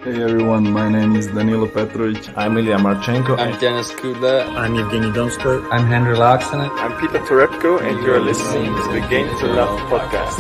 Hey everyone, my name is Danilo Petrovic. I'm Ilya Marchenko. I'm Denis Kudla. I'm Evgeny Donskoy. I'm Henry Laaksonen. I'm Peter Torebko, and you're listening to the Game to Love podcast.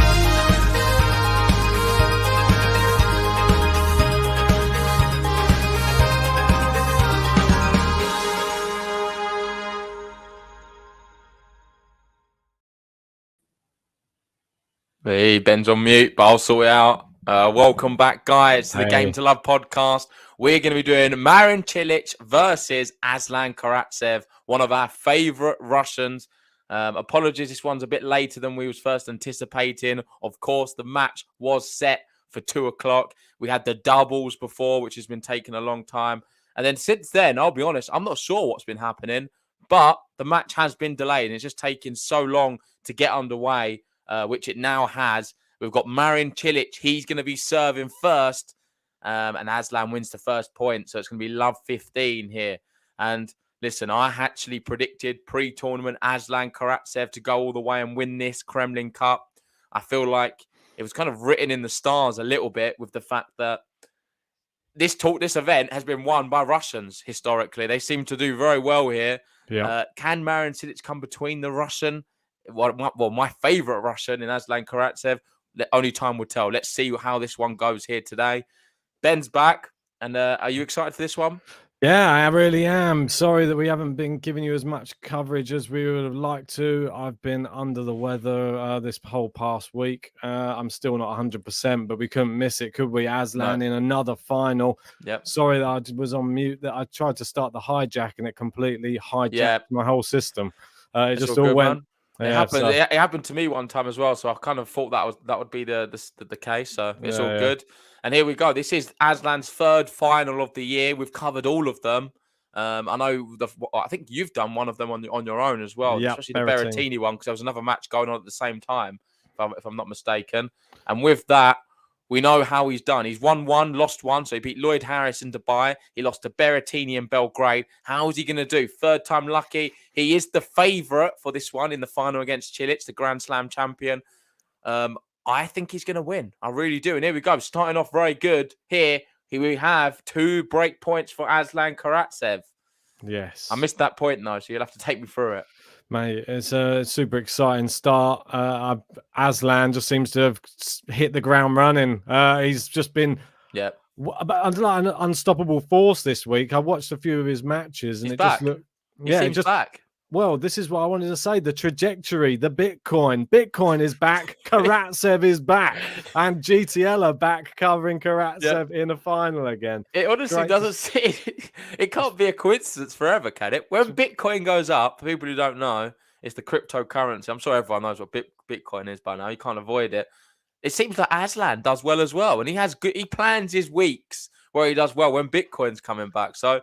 Hey, Ben's on mute, but I'll sort it out. Welcome back, guys, to the Game to Love podcast. We're going to be doing Marin Cilic versus Aslan Karatsev, one of our favourite Russians. Apologies, this one's a bit later than we was first anticipating. Of course, the match was set for 2 o'clock. We had the doubles before, which has been taking a long time. And then since then, I'll be honest, I'm not sure what's been happening, but the match has been delayed and it's just taking so long to get underway. Which it now has. We've got Marin Cilic. He's going to be serving first. And Aslan wins the first point. So it's going to be love 15 here. And listen, I actually predicted pre-tournament Aslan Karatsev to go all the way and win this Kremlin Cup. I feel like it was kind of written in the stars a little bit with the fact that this event has been won by Russians historically. They seem to do very well here. Yeah. Can Marin Cilic come between the Russian? Well, my favourite Russian in Aslan Karatsev. Only time will tell. Let's see how this one goes here today. Ben's back, and are you excited for this one? Yeah, I really am. Sorry that we haven't been giving you as much coverage as we would have liked to. I've been under the weather this whole past week. I'm still not 100%, but we couldn't miss it, could we? Aslan in another final. Yep. Sorry that I was on mute. That I tried to start the hijack, and it completely hijacked my whole system. It just all went. It happened. It happened to me one time as well, so I kind of thought that would be the case. So it's all good. And here we go. This is Aslan's third final of the year. We've covered all of them. I know. I think you've done one of them on your own as well, especially the Berrettini one, because there was another match going on at the same time, if I'm not mistaken. And with that, we know how he's done. He's won one, lost one. So he beat Lloyd Harris in Dubai. He lost to Berrettini in Belgrade. How is he going to do? Third time lucky. He is the favourite for this one in the final against Cilic, the Grand Slam champion. I think he's going to win. I really do. And here we go. Starting off very good. Here we have 2 break points for Aslan Karatsev. Yes. I missed that point, though, so you'll have to take me through it. Mate, it's a super exciting start. Aslan just seems to have hit the ground running. He's just been an unstoppable force this week. I watched a few of his matches, and just looked. He seems back. Well, this is what I wanted to say. The trajectory, the Bitcoin is back. Karatsev is back, and GTL are back covering Karatsev in a final again. It honestly doesn't. It can't be a coincidence forever, can it? When Bitcoin goes up, for people who don't know, it's the cryptocurrency. I'm sure everyone knows what Bitcoin is by now. You can't avoid it. It seems like Aslan does well as well, and he plans his weeks where he does well when Bitcoin's coming back. So.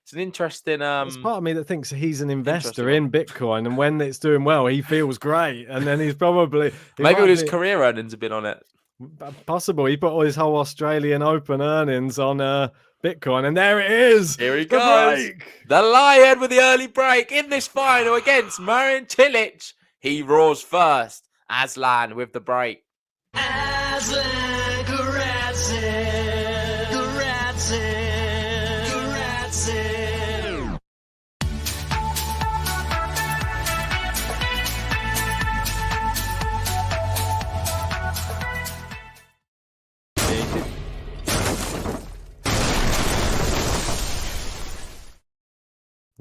It's an interesting. There's part of me that thinks he's an investor in Bitcoin, and when it's doing well, he feels great, and then he's probably maybe all his career earnings have been on it. Possible. He put all his whole Australian Open earnings on Bitcoin, and there it is. Here he goes. The Lion with the early break in this final against Marin Cilic. He roars first. Aslan with the break. Aslan Karatsev.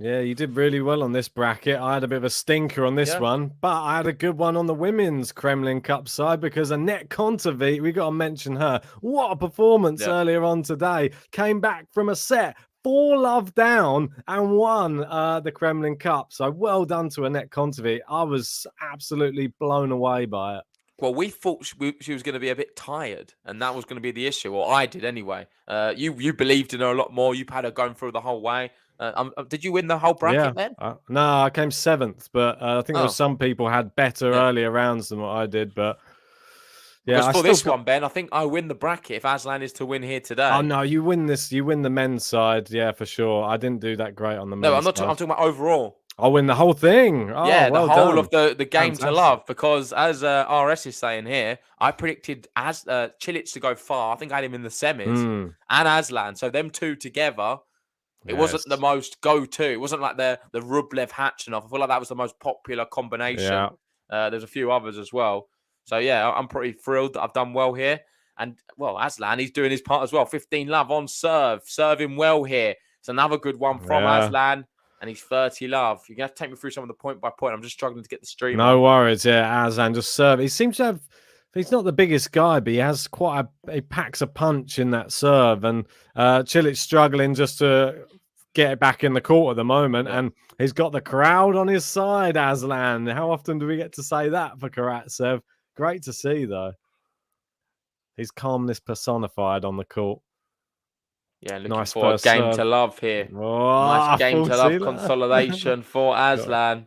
Yeah, you did really well on this bracket. I had a bit of a stinker on this one, but I had a good one on the women's Kremlin Cup side because Annette Kontaveit, we got to mention her. What a performance earlier on today. Came back from a set, 4-love down, and won the Kremlin Cup. So well done to Annette Kontaveit. I was absolutely blown away by it. Well, we thought she was going to be a bit tired, and that was going to be the issue, or I did anyway. You believed in her a lot more. You've had her going through the whole way. Did you win the whole bracket then? No, I came 7th, but I think there was some people had better earlier rounds than what I did. But yeah, for this one, Ben, I think I win the bracket if Aslan is to win here today. Oh no, you win this. You win the men's side, yeah, for sure. I didn't do that great on the men's. No, I'm not. I'm talking about overall. I'll win the whole thing. Oh, Yeah, well the whole done. of the game to Fantastic. love, because as RS is saying here, I predicted Cilic to go far. I think I had him in the semis and Aslan. So them two together, it wasn't the most go-to. It wasn't like the Rublev Hatchanov. I feel like that was the most popular combination. Yeah. There's a few others as well. So yeah, I'm pretty thrilled that I've done well here. And well, Aslan, he's doing his part as well. 15 love on serve, serving well here. It's another good one from Aslan. And he's 30 love. You're going to have to take me through some of the point by point. I'm just struggling to get the stream. No worries. Yeah, Aslan just serve. He seems to have, he's not the biggest guy, but he has quite he packs a punch in that serve. And Cilic's struggling just to get it back in the court at the moment. And he's got the crowd on his side, Aslan. How often do we get to say that for Karatsev? Great to see, though. His calmness personified on the court. Yeah, looking for a game to love here. Oh, nice game to love consolidation for Aslan.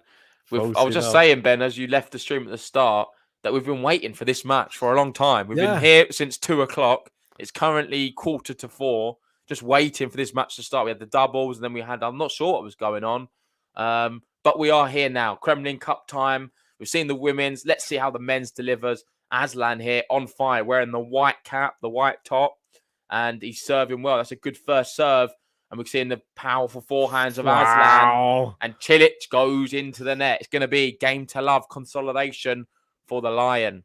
I was just saying, Ben, as you left the stream at the start, that we've been waiting for this match for a long time. We've been here since 2 o'clock. It's currently 3:45, just waiting for this match to start. We had the doubles, and then we had, I'm not sure what was going on. But we are here now. Kremlin Cup time. We've seen the women's. Let's see how the men's delivers. Aslan here on fire, wearing the white cap, the white top. And he's serving well. That's a good first serve. And we're seeing the powerful forehands of Aslan. And Cilic goes into the net. It's going to be game to love consolidation for the Lion.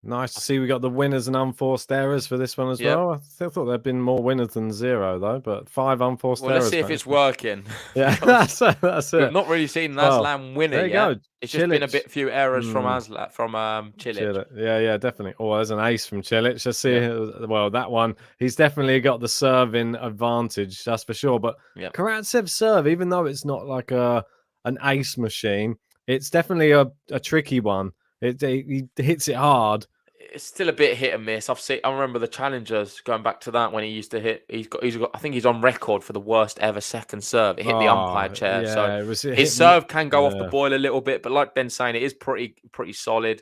Nice to see we got the winners and unforced errors for this one as well. I thought there'd been more winners than 0, though, but 5 unforced errors. Let's see if it's working. Yeah, that's it. We've not really seen an Aslan winner yet. It's just been a few errors from Aslan, from Cilic. Yeah, definitely. Oh, there's an ace from Cilic. Let's see. Well, that one, he's definitely got the serving advantage, that's for sure. But Karatsev's serve, even though it's not like an ace machine, it's definitely a tricky one. He hits it hard. It's still a bit hit and miss. I remember the challengers going back to that when he used to hit. He's got. I think he's on record for the worst ever second serve. It hit the umpire chair. Yeah, so his serve can go off the boil a little bit, but like Ben's saying, it is pretty solid.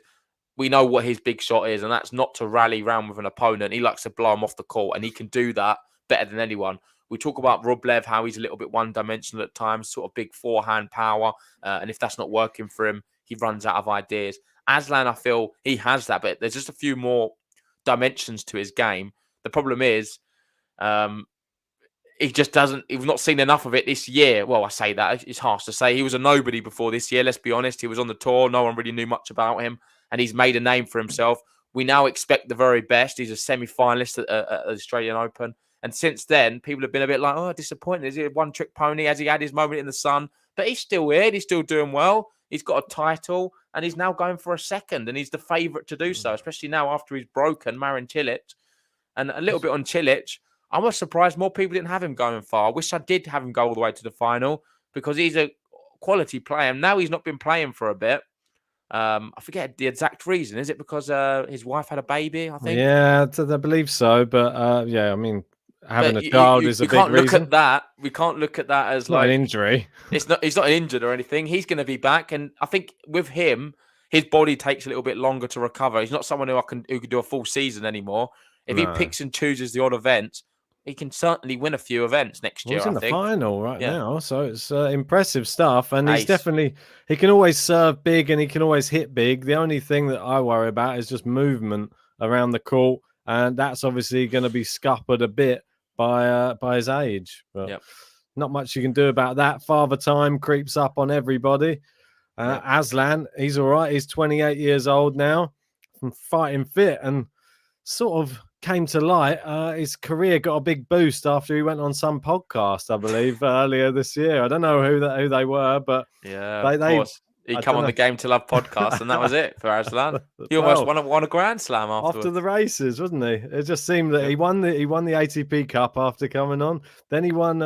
We know what his big shot is, and that's not to rally round with an opponent. He likes to blow him off the court, and he can do that better than anyone. We talk about Rublev, how he's a little bit one-dimensional at times, sort of big forehand power, and if that's not working for him, he runs out of ideas. Aslan, I feel he has that, but there's just a few more dimensions to his game. The problem is, he just doesn't. We've not seen enough of it this year. Well, I say that it's harsh to say. He was a nobody before this year. Let's be honest. He was on the tour. No one really knew much about him, and he's made a name for himself. We now expect the very best. He's a semi-finalist at the Australian Open, and since then, people have been a bit like, "Oh, disappointed. Is he a one-trick pony? Has he had his moment in the sun?" But he's still here. He's still doing well. He's got a title, and he's now going for a second, and he's the favourite to do so, especially now after he's broken Marin Cilic. And a little bit on Cilic, I was surprised more people didn't have him going far. I wish I did have him go all the way to the final, because he's a quality player. Now he's not been playing for a bit. I forget the exact reason. Is it because his wife had a baby, I think? Yeah, I believe so. But yeah, I mean, having a child is a big reason. Look at that. We can't look at that as like an injury. He's not injured or anything. He's going to be back, and I think with him, his body takes a little bit longer to recover. He's not someone who can do a full season anymore. If he picks and chooses the odd events, he can certainly win a few events next year. He's in the final now, so it's impressive stuff. And he's definitely, he can always serve big and he can always hit big. The only thing that I worry about is just movement around the court, and that's obviously going to be scuppered a bit by his age. But not much you can do about that. Father time creeps up on everybody. Aslan, he's all right. He's 28 years old now, from fighting fit, and sort of came to light. His career got a big boost after he went on some podcast, I believe, earlier this year. I don't know who they were, but of course. He come on the Game to Love podcast, and that was it for Aslan. He almost won a Grand Slam after the races, wasn't he? It just seemed that he won the ATP Cup after coming on. Then he won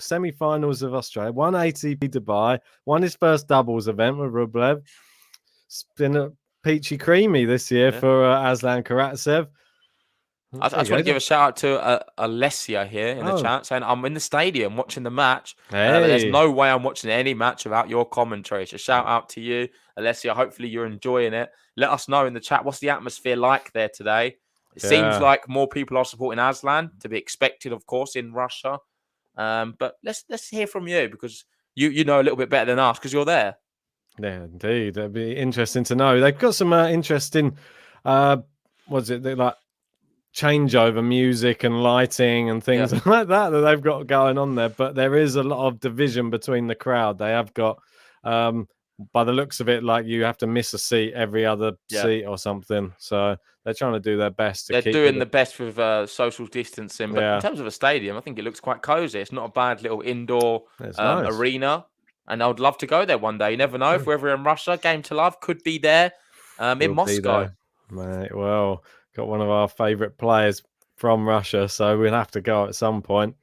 semi-finals of Australia, won ATP Dubai, won his first doubles event with Rublev. It's been a peachy creamy this year for Aslan Karatsev. I just want to give a shout out to Alessia here in the Oh. chat saying, I'm in the stadium watching the match. Hey. But there's no way I'm watching any match without your commentary. So shout out to you, Alessia. Hopefully you're enjoying it. Let us know in the chat, what's the atmosphere like there today? It seems like more people are supporting Aslan, to be expected, of course, in Russia. But let's hear from you, because you know a little bit better than us because you're there. Yeah, indeed. That'd be interesting to know. They've got some interesting, what's it, like changeover music and lighting and things like that they've got going on there. But there is a lot of division between the crowd. They have got, by the looks of it, like you have to miss a seat every other seat or something. So they're trying to do their best. They're doing the best with social distancing. But in terms of a stadium, I think it looks quite cozy. It's not a bad little indoor arena. And I would love to go there one day. You never know. If we're ever in Russia, Game to Love could be there in Moscow. Mate, well, got one of our favourite players from Russia, so we'll have to go at some point.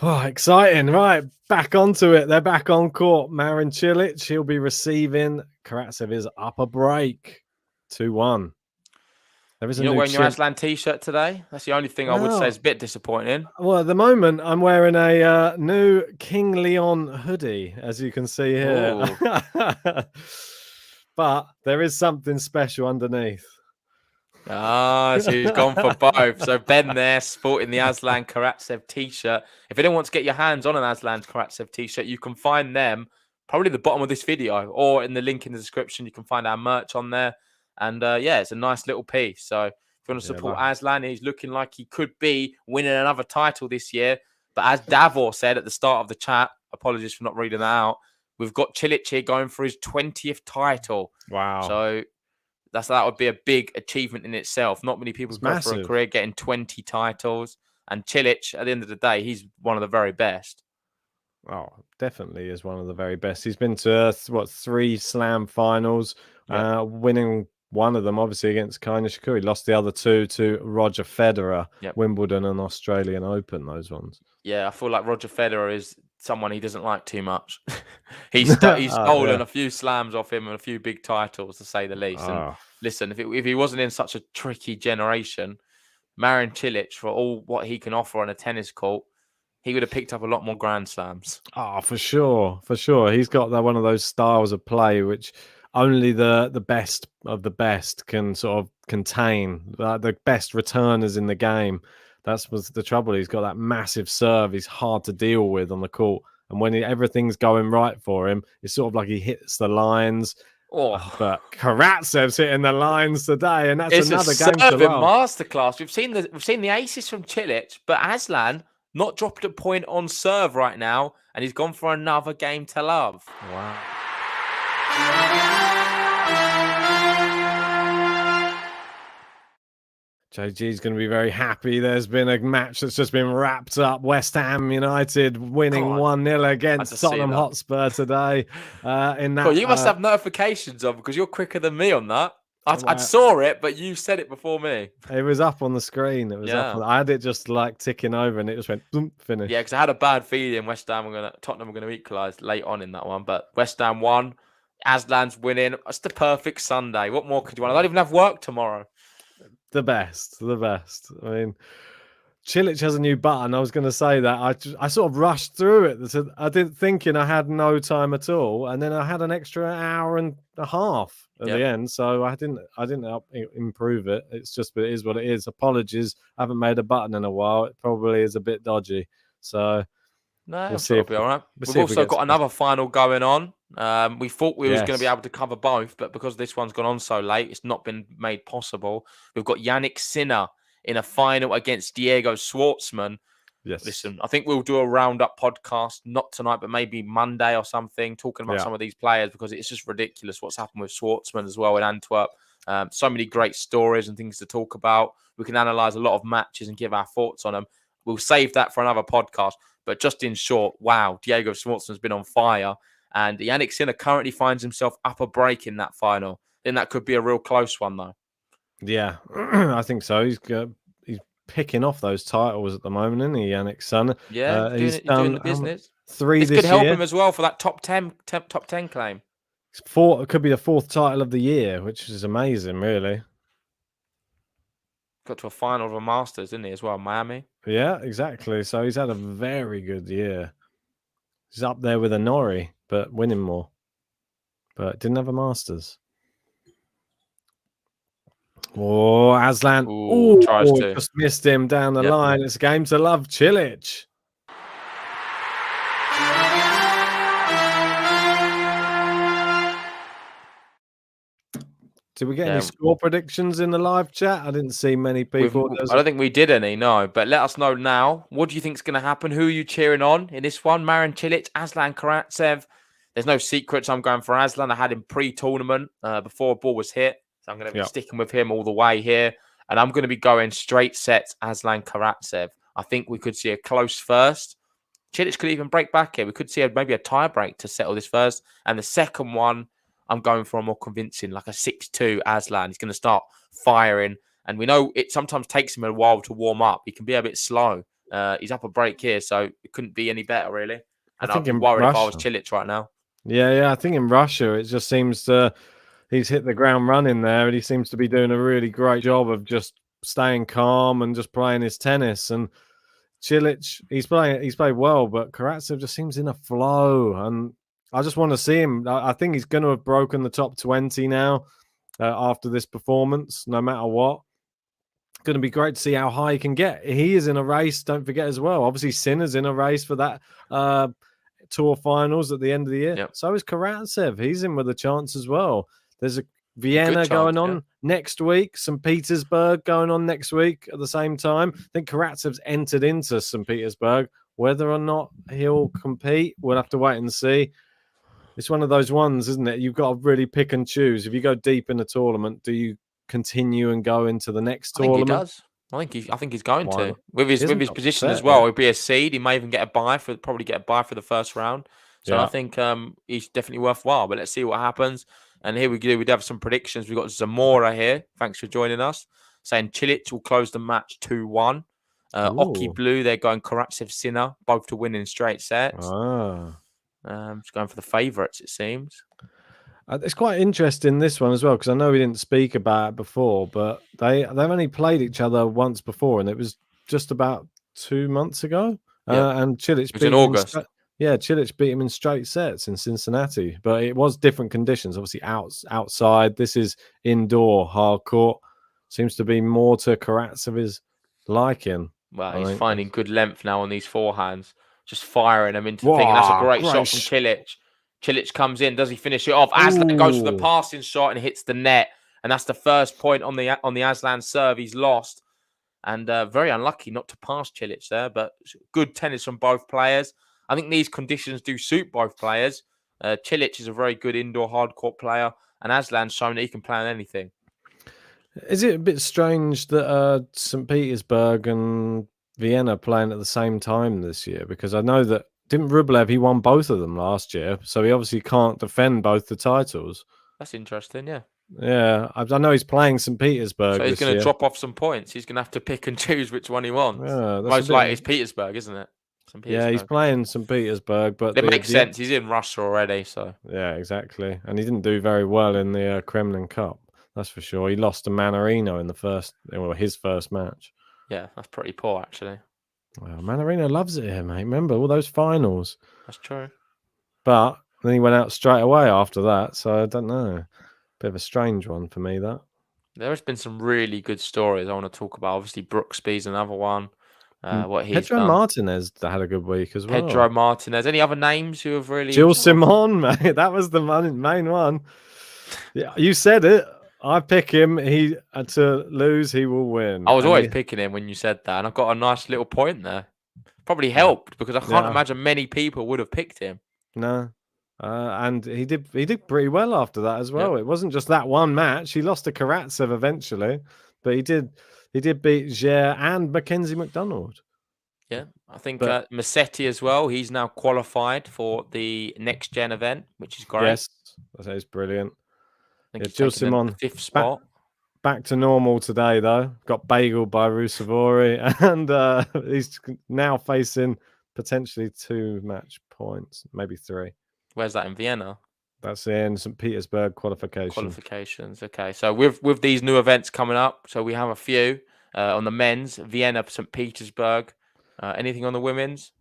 Oh, exciting. Right, back onto it. They're back on court. Marin Cilic, he'll be receiving. Karatsev is up a break. 2-1. There is You're not wearing your Aslan t-shirt today? That's the only thing I would say is a bit disappointing. Well, at the moment, I'm wearing a new King Leon hoodie, as you can see here. But there is something special underneath. So he's gone for both. So Ben there sporting the Aslan Karatsev t-shirt. If anyone wants to get your hands on an Aslan Karatsev t-shirt, you can find them probably at the bottom of this video or in the link in the description. You can find our merch on there. And it's a nice little piece. So if you want to support Aslan, he's looking like he could be winning another title this year. But as Davor said at the start of the chat, apologies for not reading that out, we've got Cilic here going for his 20th title. Wow. So that would be a big achievement in itself. Not many people go for a career getting 20 titles. And Cilic, at the end of the day, he's one of the very best. Oh, definitely is one of the very best. He's been to, 3 Slam finals, winning one of them, obviously, against Kai Nishikori. Lost the other 2 to Roger Federer, Wimbledon and Australian Open, those ones. Yeah, I feel like Roger Federer is someone he doesn't like too much. he's stolen a few slams off him and a few big titles, to say the least. And listen, if he wasn't in such a tricky generation, Marin Cilic, for all what he can offer on a tennis court, he would have picked up a lot more Grand Slams. Oh, for sure. For sure. He's got one of those styles of play which only the best of the best can sort of contain. The best returners in the game. That's what's the trouble. He's got that massive serve. He's hard to deal with on the court. And when everything's going right for him, it's sort of like he hits the lines. But Karatsev's hitting the lines today, and that's another game to love. Masterclass. We've seen the aces from Cilic, but Aslan not dropped a point on serve right now, and he's gone for another game to love. Wow. JG's going to be very happy. There's been a match that's just been wrapped up. West Ham United winning 1-0 against Tottenham Hotspur today. You must have notifications on, because you're quicker than me on that. I saw it, but you said it before me. It was up on the screen. It was up. I had it just like ticking over, and it just went boom, finish. Yeah, because I had a bad feeling Tottenham were going to equalise late on in that one, but West Ham won. Aslan's winning. It's the perfect Sunday. What more could you want? I don't even have work tomorrow. The best. I mean, Cilic has a new button. I was going to say that. I sort of rushed through it. I didn't thinking I had no time at all, and then I had an extra hour and a half at the end. So I didn't improve it. It's just, it is what it is. Apologies. I haven't made a button in a while. It probably is a bit dodgy. So we'll see. It'll be all right. We've also got another final going on. We thought we was going to be able to cover both, but because this one's gone on so late, it's not been made possible. We've got Yannick Sinner in a final against Diego Schwartzman. Yes. Listen, I think we'll do a roundup podcast, not tonight, but maybe Monday or something, talking about some of these players, because it's just ridiculous what's happened with Schwartzman as well in Antwerp. So many great stories and things to talk about. We can analyse a lot of matches and give our thoughts on them. We'll save that for another podcast. But just in short, wow, Diego Schwartzman's been on fire. And Yannick Sinner currently finds himself up a break in that final. Then that could be a real close one, though. Yeah, I think so. He's picking off those titles at the moment, isn't he, Yannick Sinner? Yeah, he's doing the business. 3 this this could help year. him as well for that top 10 claim. 4, it could be the 4th title of the year, which is amazing, really. got to a final of a Masters, didn't he, as well, Miami? Yeah, exactly. So he's had a very good year. He's up there with a Norrie, but winning more. But didn't have a Masters. Oh, Aslan. Ooh, tries to. Just missed him down the line. It's a game to love, Cilic. Did we get any score predictions in the live chat? I didn't see many people. I don't think we did any, no. But let us know now. What do you think is going to happen? Who are you cheering on in this one? Marin Cilic, Aslan Karatsev. There's no secrets. I'm going for Aslan. I had him pre-tournament before a ball was hit. So I'm going to be sticking with him all the way here. And I'm going to be going straight sets Aslan Karatsev. I think we could see a close first. Cilic could even break back here. We could see maybe a tie break to settle this first. And the second one, I'm going for a more convincing, like a 6-2 Aslan. He's going to start firing. And we know it sometimes takes him a while to warm up. He can be a bit slow. He's up a break here, so it couldn't be any better, really. And I'd be worried if I was Cilic right now. Yeah. I think in Russia, it just seems to... He's hit the ground running there, and he seems to be doing a really great job of just staying calm and just playing his tennis. And Cilic, he's played well, but Karatsev just seems in a flow. And I just want to see him. I think he's going to have broken the top 20 now after this performance, no matter what. Going to be great to see how high he can get. He is in a race, don't forget as well. Obviously, Sinner's in a race for that tour finals at the end of the year. So is Karatsev. He's in with a chance as well. There's a Vienna going on next week, St. Petersburg going on next week at the same time. I think Karatsev's entered into St. Petersburg. Whether or not he'll compete, we'll have to wait and see. It's one of those ones, isn't it? You've got to really pick and choose. If you go deep in the tournament, do you continue and go into the next tournament? I think he does. I think he's going to. With his position as well, he'll be a seed. He may even get a bye for the first round. So I think he's definitely worthwhile. But let's see what happens. And here we go. We'd have some predictions. We've got Zamora here. Thanks for joining us. Saying Cilic will close the match 2-1. Oki Blue, they're going Karatsev Sinner, both to win in straight sets. Just going for the favourites, it seems. It's quite interesting, this one as well, because I know we didn't speak about it before, but they've only played each other once before, and it was just about 2 months ago. And Cilic beat in August. Cilic beat him in straight sets in Cincinnati, but it was different conditions. Obviously, outside. This is indoor hard court. Seems to be more to Karatsev's liking. Well, he's finding good length now on these forehands, just firing them into the thing. And that's a great shot from Cilic. Cilic comes in. Does he finish it off? Aslan goes for the passing shot and hits the net. And that's the first point on the Aslan serve he's lost. And very unlucky not to pass Cilic there, but good tennis from both players. I think these conditions do suit both players. Cilic is a very good indoor hardcourt player, and Aslan's shown that he can play on anything. Is it a bit strange that St. Petersburg and Vienna playing at the same time this year? Because I know that didn't Rublev, he won both of them last year, so he obviously can't defend both the titles. That's interesting, yeah. Yeah, I know he's playing St. Petersburg. So he's going to drop off some points. He's going to have to pick and choose which one he wants. Yeah, most likely it's Petersburg, isn't it? Yeah, he's playing St. Petersburg, but it makes sense. He's in Russia already, so yeah, exactly. And he didn't do very well in the Kremlin Cup. That's for sure. He lost to Manarino in his first match. Yeah, that's pretty poor, actually. Well, Manarino loves it here, mate. Remember all those finals? That's true. But then he went out straight away after that, so I don't know. Bit of a strange one for me, that. There has been some really good stories I want to talk about. Obviously, Brooksby's another one. What he's Pedro done. Martinez had a good week as well. Pedro Martinez. Any other names who have really... Gilles Simon, mate. That was the main one. Yeah, you said it. I pick him. He to lose, he will win. I was always picking him when you said that, and I've got a nice little point there. Probably helped because I can't imagine many people would have picked him. No, and he did pretty well after that as well. Yep. It wasn't just that one match. He lost to Karatsev eventually, but he did beat Ger and Mackenzie McDonald. Yeah, I think Massetti as well. He's now qualified for the next gen event, which is great. Yes, that is brilliant. Gilles Simon, 5th spot. Back to normal today, though. Got bageled by Rusevori, and he's now facing potentially 2 match points, maybe 3. Where's that, in Vienna? That's in St. Petersburg qualifications. Okay, so with these new events coming up, so we have a few. On the men's, Vienna, St. Petersburg. Anything on the women's?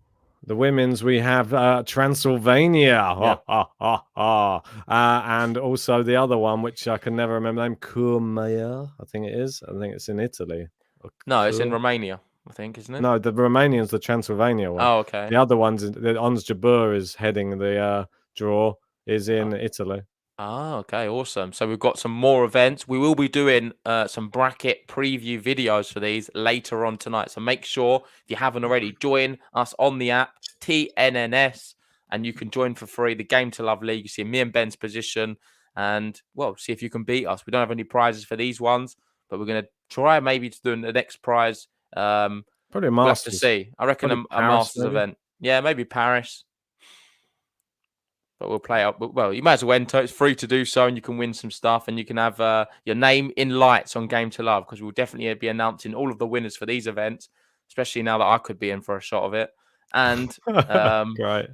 The women's, we have Transylvania, and also the other one, which I can never remember the name, Kurmaya, I think it is. I think it's in Italy. No, it's in Romania, I think, isn't it? No, the Romanian's the Transylvania one. Oh, okay. The other one's the Ons Jabeur is heading the draw, is in Italy. Ah, okay, awesome. So we've got some more events. We will be doing some bracket preview videos for these later on tonight. So make sure, if you haven't already, join us on the app, TNNS, and you can join for free. The Game to Love League. You see me and Ben's position, and, well, see if you can beat us. We don't have any prizes for these ones, but we're going to try maybe to do the next prize. Probably a We'll have Masters. to see. I reckon a Paris, Masters maybe? event. Yeah, maybe Paris. But we'll play up. Well, you might as well enter. It's free to do so, and you can win some stuff, and you can have your name in lights on Game to Love, because we'll definitely be announcing all of the winners for these events, especially now that I could be in for a shot of it. And Great.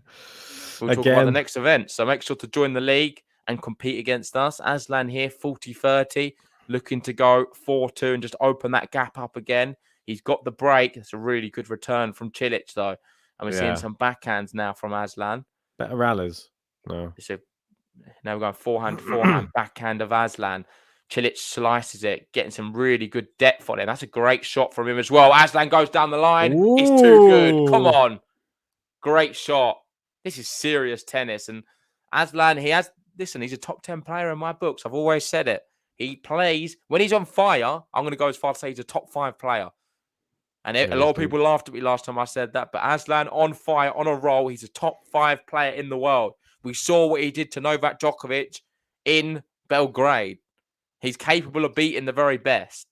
we'll talk about the next event. So make sure to join the league and compete against us. Aslan here, 40-30, looking to go 4-2 and just open that gap up again. He's got the break. It's a really good return from Cilic, though. And we're seeing some backhands now from Aslan. Better rallies. No. So now we're going forehand to forehand, backhand of Aslan. Cilic slices it, getting some really good depth on it. That's a great shot from him as well. Aslan goes down the line. Ooh. It's too good. Come on. Great shot. This is serious tennis. And Aslan, he's a top 10 player in my books. I've always said it. He plays, when he's on fire, I'm going to go as far as to say he's a top 5 player. And a lot of people laughed at me last time I said that. But Aslan, on fire, on a roll, he's a top 5 player in the world. We saw what he did to Novak Djokovic in Belgrade. He's capable of beating the very best.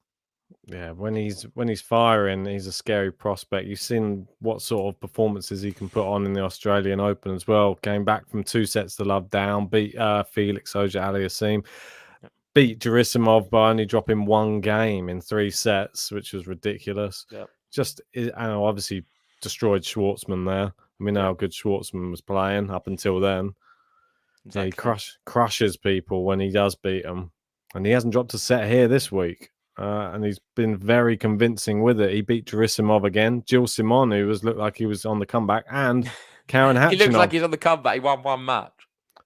Yeah, when he's firing, he's a scary prospect. You've seen what sort of performances he can put on in the Australian Open as well. Came back from 2 sets to love down, beat Felix Auger-Aliassime, beat Gerasimov by only dropping 1 game in 3 sets, which was ridiculous. Yep. And obviously destroyed Schwartzman there. I mean, how good Schwartzman was playing up until then. Exactly. Yeah, he crushes people when he does beat them. And he hasn't dropped a set here this week. And he's been very convincing with it. He beat Gerasimov again. Gilles Simon, who looked like he was on the comeback, and Karen Khachanov. He looks like he's on the comeback. He won 1 match.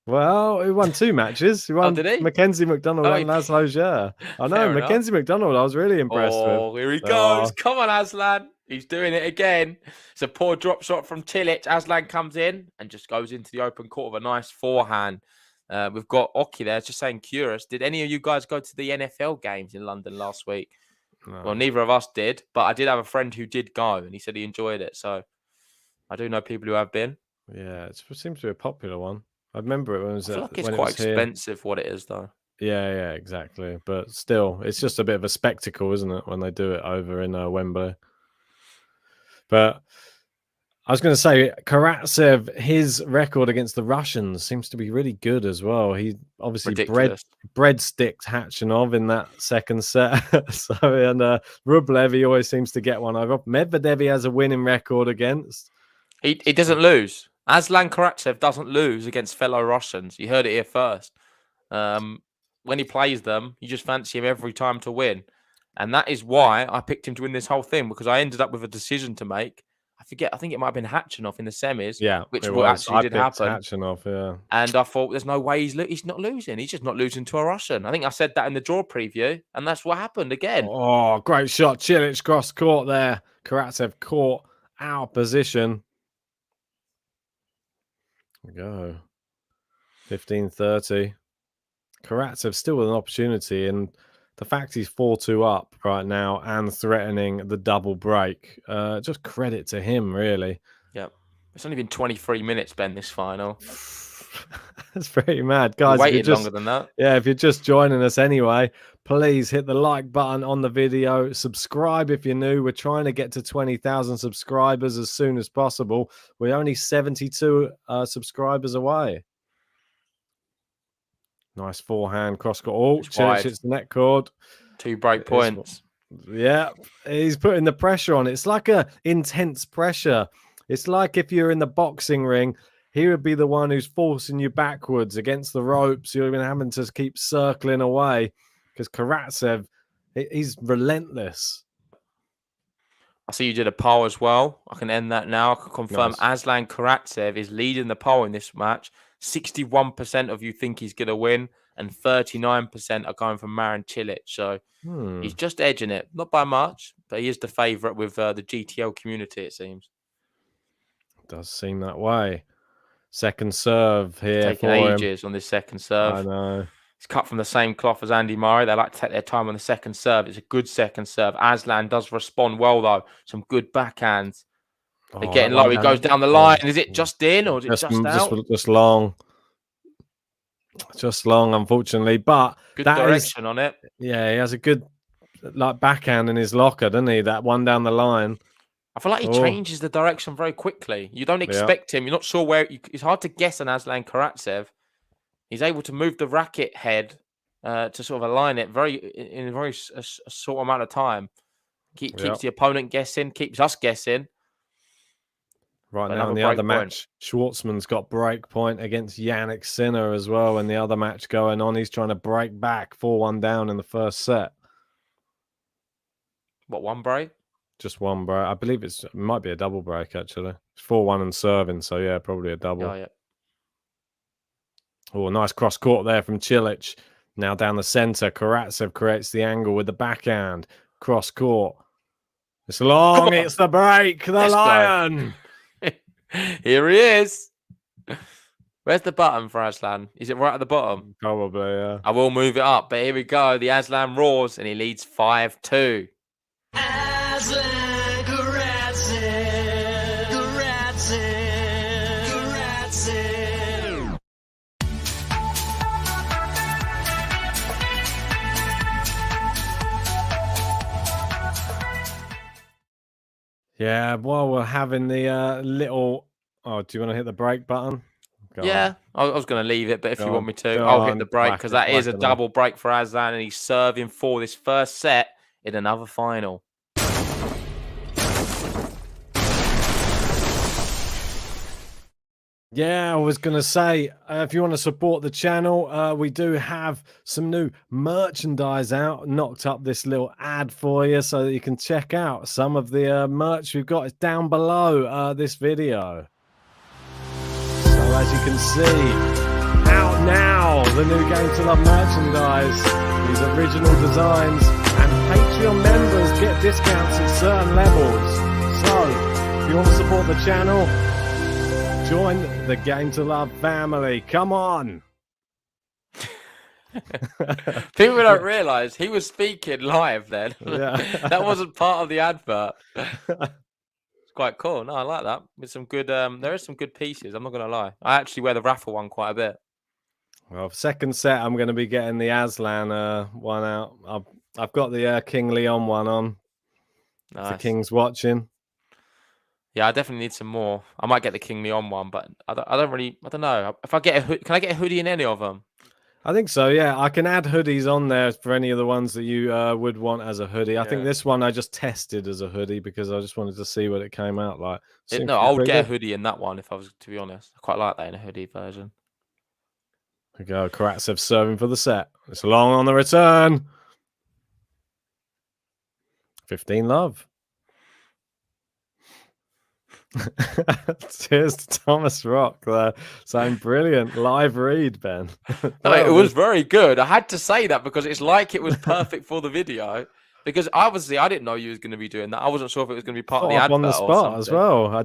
Well, he won 2 matches. He won did he? Mackenzie McDonald and Laszlo Auger. I know, Fair Mackenzie McDonald, I was really impressed with. Oh, here he goes. Come on, Aslan. He's doing it again. It's a poor drop shot from Cilic. Aslan comes in and just goes into the open court with a nice forehand. We've got Oki there just saying, curious, did any of you guys go to the NFL games in London last week? No. Well, neither of us did, but I did have a friend who did go, and he said he enjoyed it. So I do know people who have been. Yeah, it seems to be a popular one. I remember it when it was. I feel like it's quite expensive what it is, though. Yeah, exactly. But still, it's just a bit of a spectacle, isn't it, when they do it over in Wembley? But I was going to say, Karatsev, his record against the Russians seems to be really good as well. He obviously breadsticked Khachanov in that second set. And Rublev, he always seems to get one over. Medvedev, he has a winning record against. He doesn't lose. Aslan Karatsev doesn't lose against fellow Russians. You heard it here first. When he plays them, you just fancy him every time to win. And that is why I picked him to win this whole thing, because I ended up with a decision to make. I think it might have been Khachanov in the semis, which actually did happen. Khachanov, yeah. And I thought, there's no way he's not losing. He's just not losing to a Russian. I think I said that in the draw preview, and that's what happened again. Oh, great shot. Cilic cross court there. Karatsev caught out of position. There we go. 15-30. Karatsev still with an opportunity, and the fact he's 4-2 up right now and threatening the double break, just credit to him, really. Yep. It's only been 23 minutes, Ben, this final. That's pretty mad. Guys, we waited longer than that. Yeah, if you're just joining us anyway, please hit the like button on the video. Subscribe if you're new. We're trying to get to 20,000 subscribers as soon as possible. We're only 72 subscribers away. Nice forehand cross-court. Cilic hits the net cord. 2 break points. Yeah, he's putting the pressure on. It's like a intense pressure. It's like if you're in the boxing ring, he would be the one who's forcing you backwards against the ropes. You're even having to keep circling away because Karatsev, he's relentless. I see you did a poll as well. I can end that now. I can confirm Nice. Aslan Karatsev is leading the poll in this match. 61% of you think he's going to win, and 39% are going for Marin Cilic. So he's just edging it. Not by much, but he is the favourite with the GTL community, it seems. Does seem that way. Second serve here Taking for him. ages on this second serve. I know. It's cut from the same cloth as Andy Murray. They like to take their time on the second serve. It's a good second serve. Aslan does respond well, though. Some good backhands. They're Oh, getting that low. one He down goes there. down the line. Is it just in or is it just out? Just long. Just long, unfortunately. But Good that direction on it. Yeah, he has a good backhand in his locker, doesn't he? That one down the line. I feel like he changes the direction very quickly. You don't expect him. You're not sure where. It's hard to guess an Aslan Karatsev. He's able to move the racket head to sort of align it in a very short amount of time. Keeps the opponent guessing, keeps us guessing. Right now in the other match, Schwartzman's got break point against Yannick Sinner as well. In the other match going on, he's trying to break back 4-1 down in the first set. What, one break? Just one break. I believe it might be a double break, actually. It's 4-1 and serving, so yeah, probably a double. Oh, yeah. Oh, nice cross court there from Cilic. Now down the centre, Karatsev creates the angle with the backhand. Cross court. It's long, it's the break, the lion. Here he is. Where's the button for Aslan? Is it right at the bottom? Probably, yeah. I will move it up, but here we go. The Aslan roars and he leads 5-2. Aslan Karatsev, Karatsev, Karatsev. Yeah, while we're having the little... Oh, do you want to hit the break button? I was going to leave it, but if you want me to, Go I'll on, hit the break because that is a whack it double break for Aslan and he's serving for this first set in another final. Yeah, I was going to say, if you want to support the channel, we do have some new merchandise out. Knocked up this little ad for you so that you can check out some of the merch we've got. It's down below this video. So as you can see, out now, the new Game to Love merchandise. These original designs and Patreon members get discounts at certain levels. So if you want to support the channel, join the Game to Love family. Come on. People don't realise he was speaking live then. Yeah. That wasn't part of the advert. It's quite cool. No, I like that. With some good there is some good pieces, I'm not gonna lie. I actually wear the raffle one quite a bit. Well, second set, I'm going to be getting the Aslan one out. I've got the King Leon one on. Nice. The King's watching. Yeah, I definitely need some more. I might get the King Leon one, but I don't know. If I get a hoodie, can I get a hoodie in any of them? I think so, yeah. I can add hoodies on there for any of the ones that you would want as a hoodie. I think this one I just tested as a hoodie because I just wanted to see what it came out like. No, I would get a hoodie in that one if I was, to be honest. I quite like that in a hoodie version. There we go. Karatsev serving for the set. It's long on the return. 15 love. Cheers to Thomas Rock there. Saying brilliant live read, Ben. No, it was very good. I had to say that because it's like it was perfect for the video. Because obviously I didn't know you was going to be doing that. I wasn't sure if it was going to be part of the advert on the spot as well. I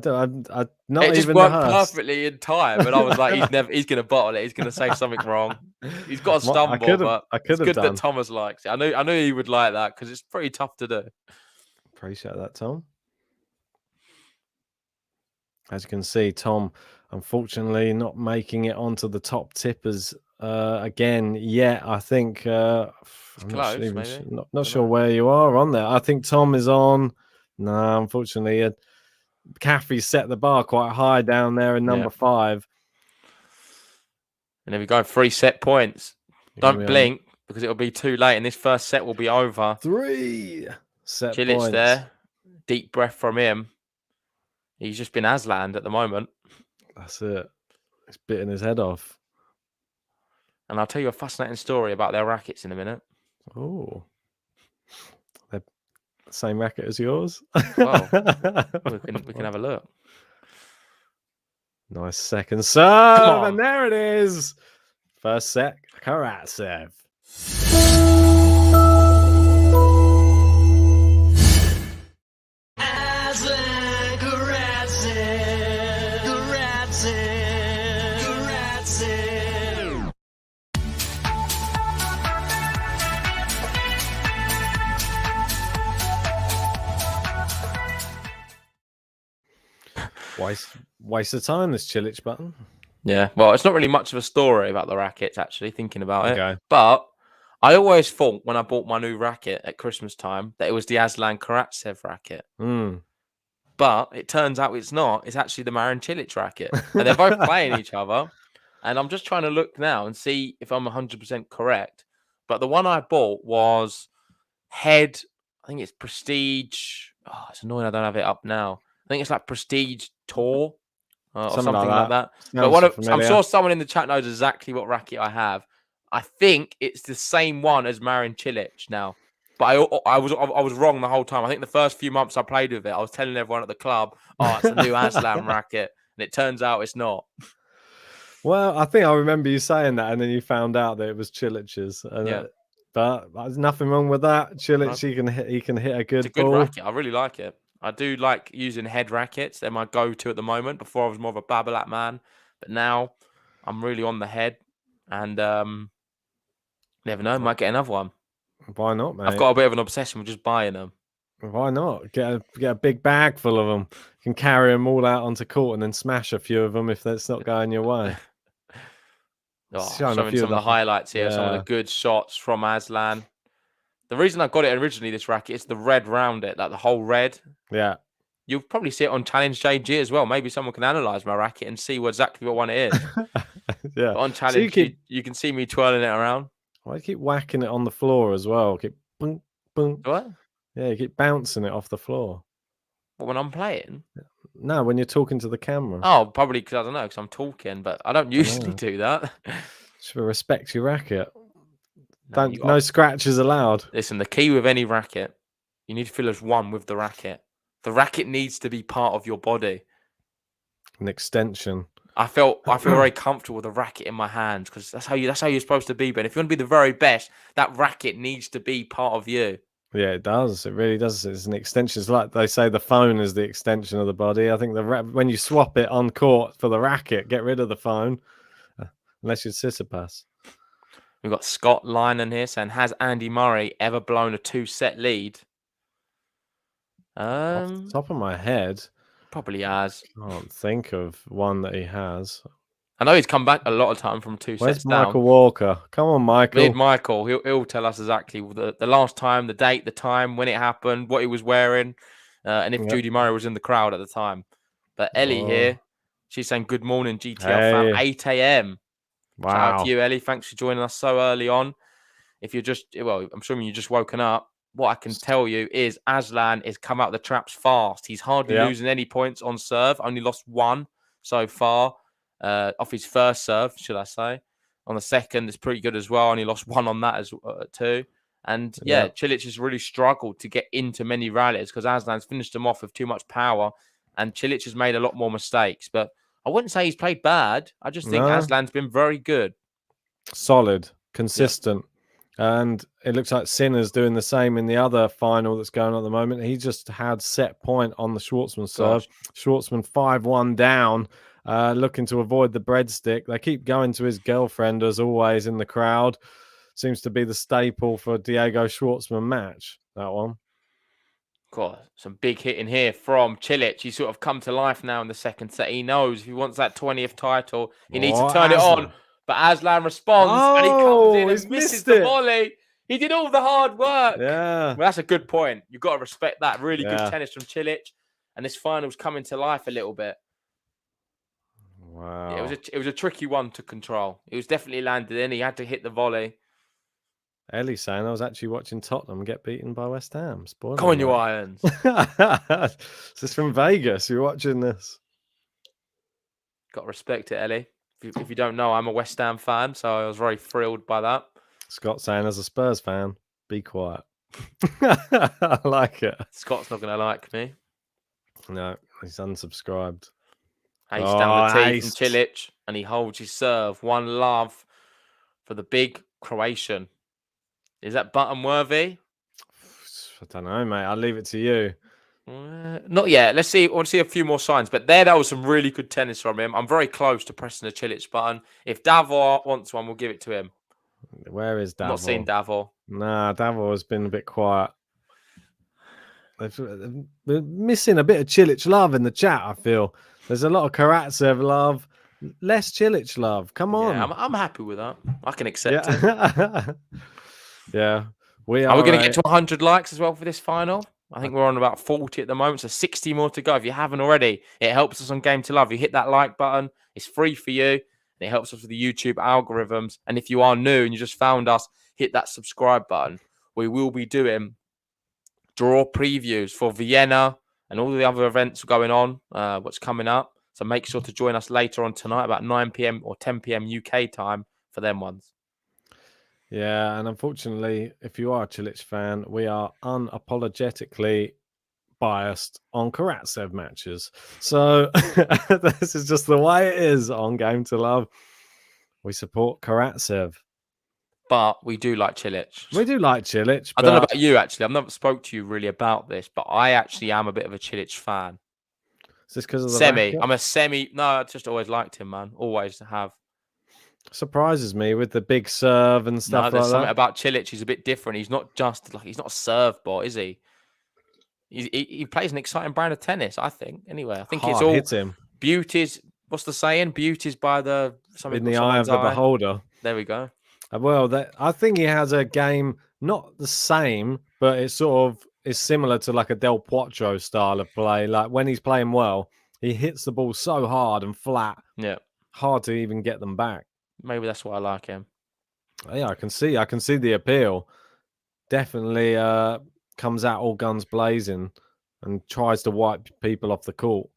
not it just even worked rehearsed. perfectly in time, and I was like, he's going to bottle it. He's going to say something wrong. He's got to stumble, but it's good that Thomas likes it. I knew he would like that because it's pretty tough to do. Appreciate that, Tom. As you can see, Tom, unfortunately, not making it onto the top tippers again yet. I think I'm close, not sure where you are on there. I think Tom is on. No, unfortunately, Caffrey set the bar quite high down there in number 5. And then we go 3 set points. Don't blink because it'll be too late, and this first set will be over. 3 set Cilic points there. Deep breath from him. He's just been Aslan at the moment. That's it. He's bitten his head off. And I'll tell you a fascinating story about their rackets in a minute. Oh. Same racket as yours. Well, we can have a look. Nice second serve, Come on. and there it is. First set, Karatsev. Aslan, Karatsev, Karatsev, Karatsev. Waste of time, this Cilic button. Yeah, well, it's not really much of a story about the rackets, actually, thinking about it. Okay. But I always thought when I bought my new racket at Christmas time that it was the Aslan Karatsev racket. Mm. But it turns out it's not. It's actually the Marin Cilic racket. And they're both playing each other. And I'm just trying to look now and see if I'm 100% correct. But the one I bought was Head. I think it's Prestige. Oh, it's annoying I don't have it up now. I think it's like Prestige Tour. Or something like that. But I'm sure someone in the chat knows exactly what racket I have. I think it's the same one as Marin Cilic now. But I was wrong the whole time. I think the first few months I played with it, I was telling everyone at the club, "Oh, it's a new Aslan racket," and it turns out it's not. Well, I think I remember you saying that, and then you found out that it was Cilic's. Yeah. But there's nothing wrong with that. Cilic, No. he can hit a good It's a good ball. racket. I really like it. I do like using head rackets. They're my go-to at the moment. Before I was more of a Babolat man, but now I'm really on the head. And never know, might get another one. Why not, mate? I've got a bit of an obsession with just buying them. Why not? Get a big bag full of them. You can carry them all out onto court and then smash a few of them if that's not going your way. Showing some of the highlights here, some of the good shots from Aslan. The reason I got it originally, this racket, is the red round it, like the whole red. Yeah. You'll probably see it on Challenge JG as well. Maybe someone can analyze my racket and see exactly what one it is. Yeah. But on Challenge, so you can see me twirling it around. Why do you keep whacking it on the floor as well? Keep boom, boom. What? Yeah, you keep bouncing it off the floor. What, when I'm playing? No, when you're talking to the camera. Oh, probably because I don't know, because I'm talking, but I don't usually do that. Should respect your racket. No scratches allowed. Listen, the key with any racket, you need to feel as one with the racket. The racket needs to be part of your body. An extension. I feel very comfortable with the racket in my hands because that's how you're supposed to be. But if you want to be the very best, that racket needs to be part of you. Yeah, it does. It really does. It's an extension. It's like they say the phone is the extension of the body. I think when you swap it on court for the racket, get rid of the phone, unless you're Sissipas. We've got Scott Linen here saying, has Andy Murray ever blown a 2-set lead? Off the top of my head, probably has. Can't think of one that he has. I know he's come back a lot of time from 2 Where's sets down. Michael Walker? Come on, Michael. We need Michael. He'll tell us exactly the last time, the date, the time, when it happened, what he was wearing, and if Judy Murray was in the crowd at the time. But Ellie here, she's saying, good morning, GTL fam, 8 a.m. Wow. Shout out to you, Ellie. Thanks for joining us so early on. If you're I'm assuming you're just woken up. What I can tell you is Aslan is come out of the traps fast. He's hardly losing any points on serve. Only lost one so far off his first serve, should I say. On the second, it's pretty good as well. Only lost one on that as too. And Cilic has really struggled to get into many rallies because Aslan's finished them off with too much power. And Cilic has made a lot more mistakes. But I wouldn't say he's played bad. I just think Aslan's been very good. Solid, consistent. Yep. And it looks like Sinner's doing the same in the other final that's going on at the moment. He just had set point on the Schwartzman serve. Schwartzman 5-1 down, looking to avoid the breadstick. They keep going to his girlfriend, as always, in the crowd. Seems to be the staple for Diego Schwartzman match, that one. God, some big hitting here from Cilic. He's sort of come to life now in the second set. He knows if he wants that 20th title, he needs to turn it on. But Aslan responds and he comes in and misses the volley. He did all the hard work. Yeah. Well, that's a good point. You've got to respect that. Really good tennis from Cilic. And this final's coming to life a little bit. Wow. Yeah, it was a tricky one to control. It was definitely landed in. He had to hit the volley. Ellie's saying I was actually watching Tottenham get beaten by West Ham. Spoiler Come on, you Irons. This is from Vegas. You're watching this. Got to respect it, Ellie. If you don't know, I'm a West Ham fan, so I was very thrilled by that. Scott saying, as a Spurs fan, be quiet. I like it. Scott's not going to like me. No, he's unsubscribed. Ace down the tee ace. from Cilic, and he holds his serve. 1-love for the big Croatian. Is that button worthy? I don't know, mate. I'll leave it to you. Not yet. Let's see. I want to see a few more signs. But that was some really good tennis from him. I'm very close to pressing the Cilic button. If Davor wants one, we'll give it to him. Where is Davor? Not seen Davor. Nah, Davor has been a bit quiet. They're missing a bit of Cilic love in the chat, I feel. There's a lot of Karatsev love, less Cilic love. Come on. Yeah, I'm happy with that. I can accept it. Yeah. We Are we going to get to 100 likes as well for this final? I think we're on about 40 at the moment, so 60 more to go. If you haven't already, it helps us on Game to Love. You hit that like button. It's free for you, and it helps us with the YouTube algorithms. And if you are new and you just found us, hit that subscribe button. We will be doing draw previews for Vienna and all the other events going on, what's coming up. So make sure to join us later on tonight, about 9 p.m. or 10 p.m. UK time for them ones. Yeah, and unfortunately, if you are a Cilic fan, we are unapologetically biased on Karatsev matches. So this is just the way it is on Game to Love. We support Karatsev. But we do like Cilic. We do like Cilic. I don't know about you, actually. I've never spoke to you really about this, but I actually am a bit of a Cilic fan. Is this because of the semi? racket? I'm a semi. No, I just always liked him, man. Always have. Surprises me with the big serve and stuff There's like something that. about Cilic. He's a bit different. He's not just like he's not a serve bot, is he? He plays an exciting brand of tennis, I think. Anyway, I think it's all hits him beauty's. What's the saying? Beauty's by the in the eye of the beholder. There we go. Well, I think he has a game not the same, but it sort of is similar to like a Del Potro style of play. Like when he's playing well, he hits the ball so hard and flat. Yeah, hard to even get them back. Maybe that's why I like him. Yeah, I can see the appeal. Definitely comes out all guns blazing and tries to wipe people off the court.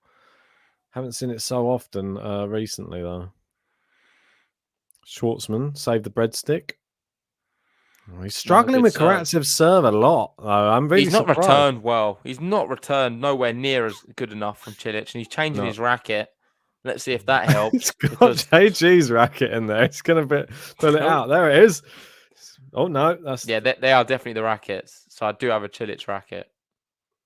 Haven't seen it so often recently though. Schwartzman saved the breadstick. Oh, he's struggling with Karatsev's serve a lot. Though. I'm really He's not surprised. returned well. He's not returned nowhere near as good enough from Cilic, and he's changing his racket. Let's see if that helps. It's got JG's racket in there. It's going to pull it out. There it is. Oh, no. They are definitely the rackets. So I do have a Cilic racket.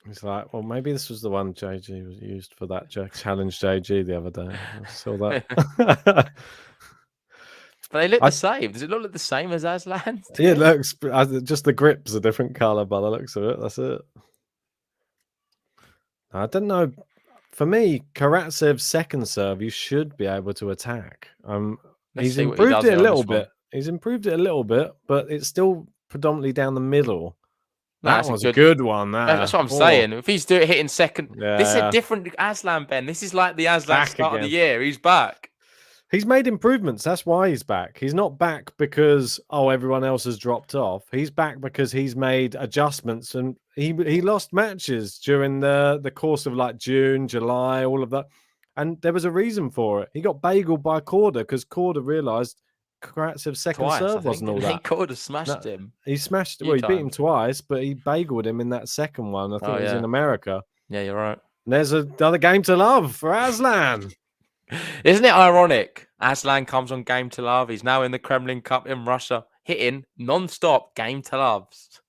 He's like, well, maybe this was the one JG was used for that challenge JG the other day. I saw that. But they look the same. Does it look like the same as Aslan? Yeah, it looks just the grip's a different color by the looks of it. That's it. I don't know. For me, Karatsev's second serve, you should be able to attack. He's improved it a little bit. He's improved it a little bit, but it's still predominantly down the middle. That was a good one. That's what I'm saying. If he's hitting second, this is Yeah. a different Aslan, Ben. This is like the Aslan Back start of the again. year. He's back. He's made improvements. That's why he's back. He's not back because everyone else has dropped off. He's back because he's made adjustments, and he lost matches during the course of like June, July, all of that. And there was a reason for it. He got bageled by Korda because Korda realized Karatsev's second serve wasn't all that. Korda smashed him. He smashed. Well, he beat him twice, but he bageled him in that second one. I think it was in America. Yeah, you're right. And there's another game to love for Aslan. Isn't it ironic? Aslan comes on Game to Love. He's now in the Kremlin Cup in Russia, hitting non-stop Game to Loves.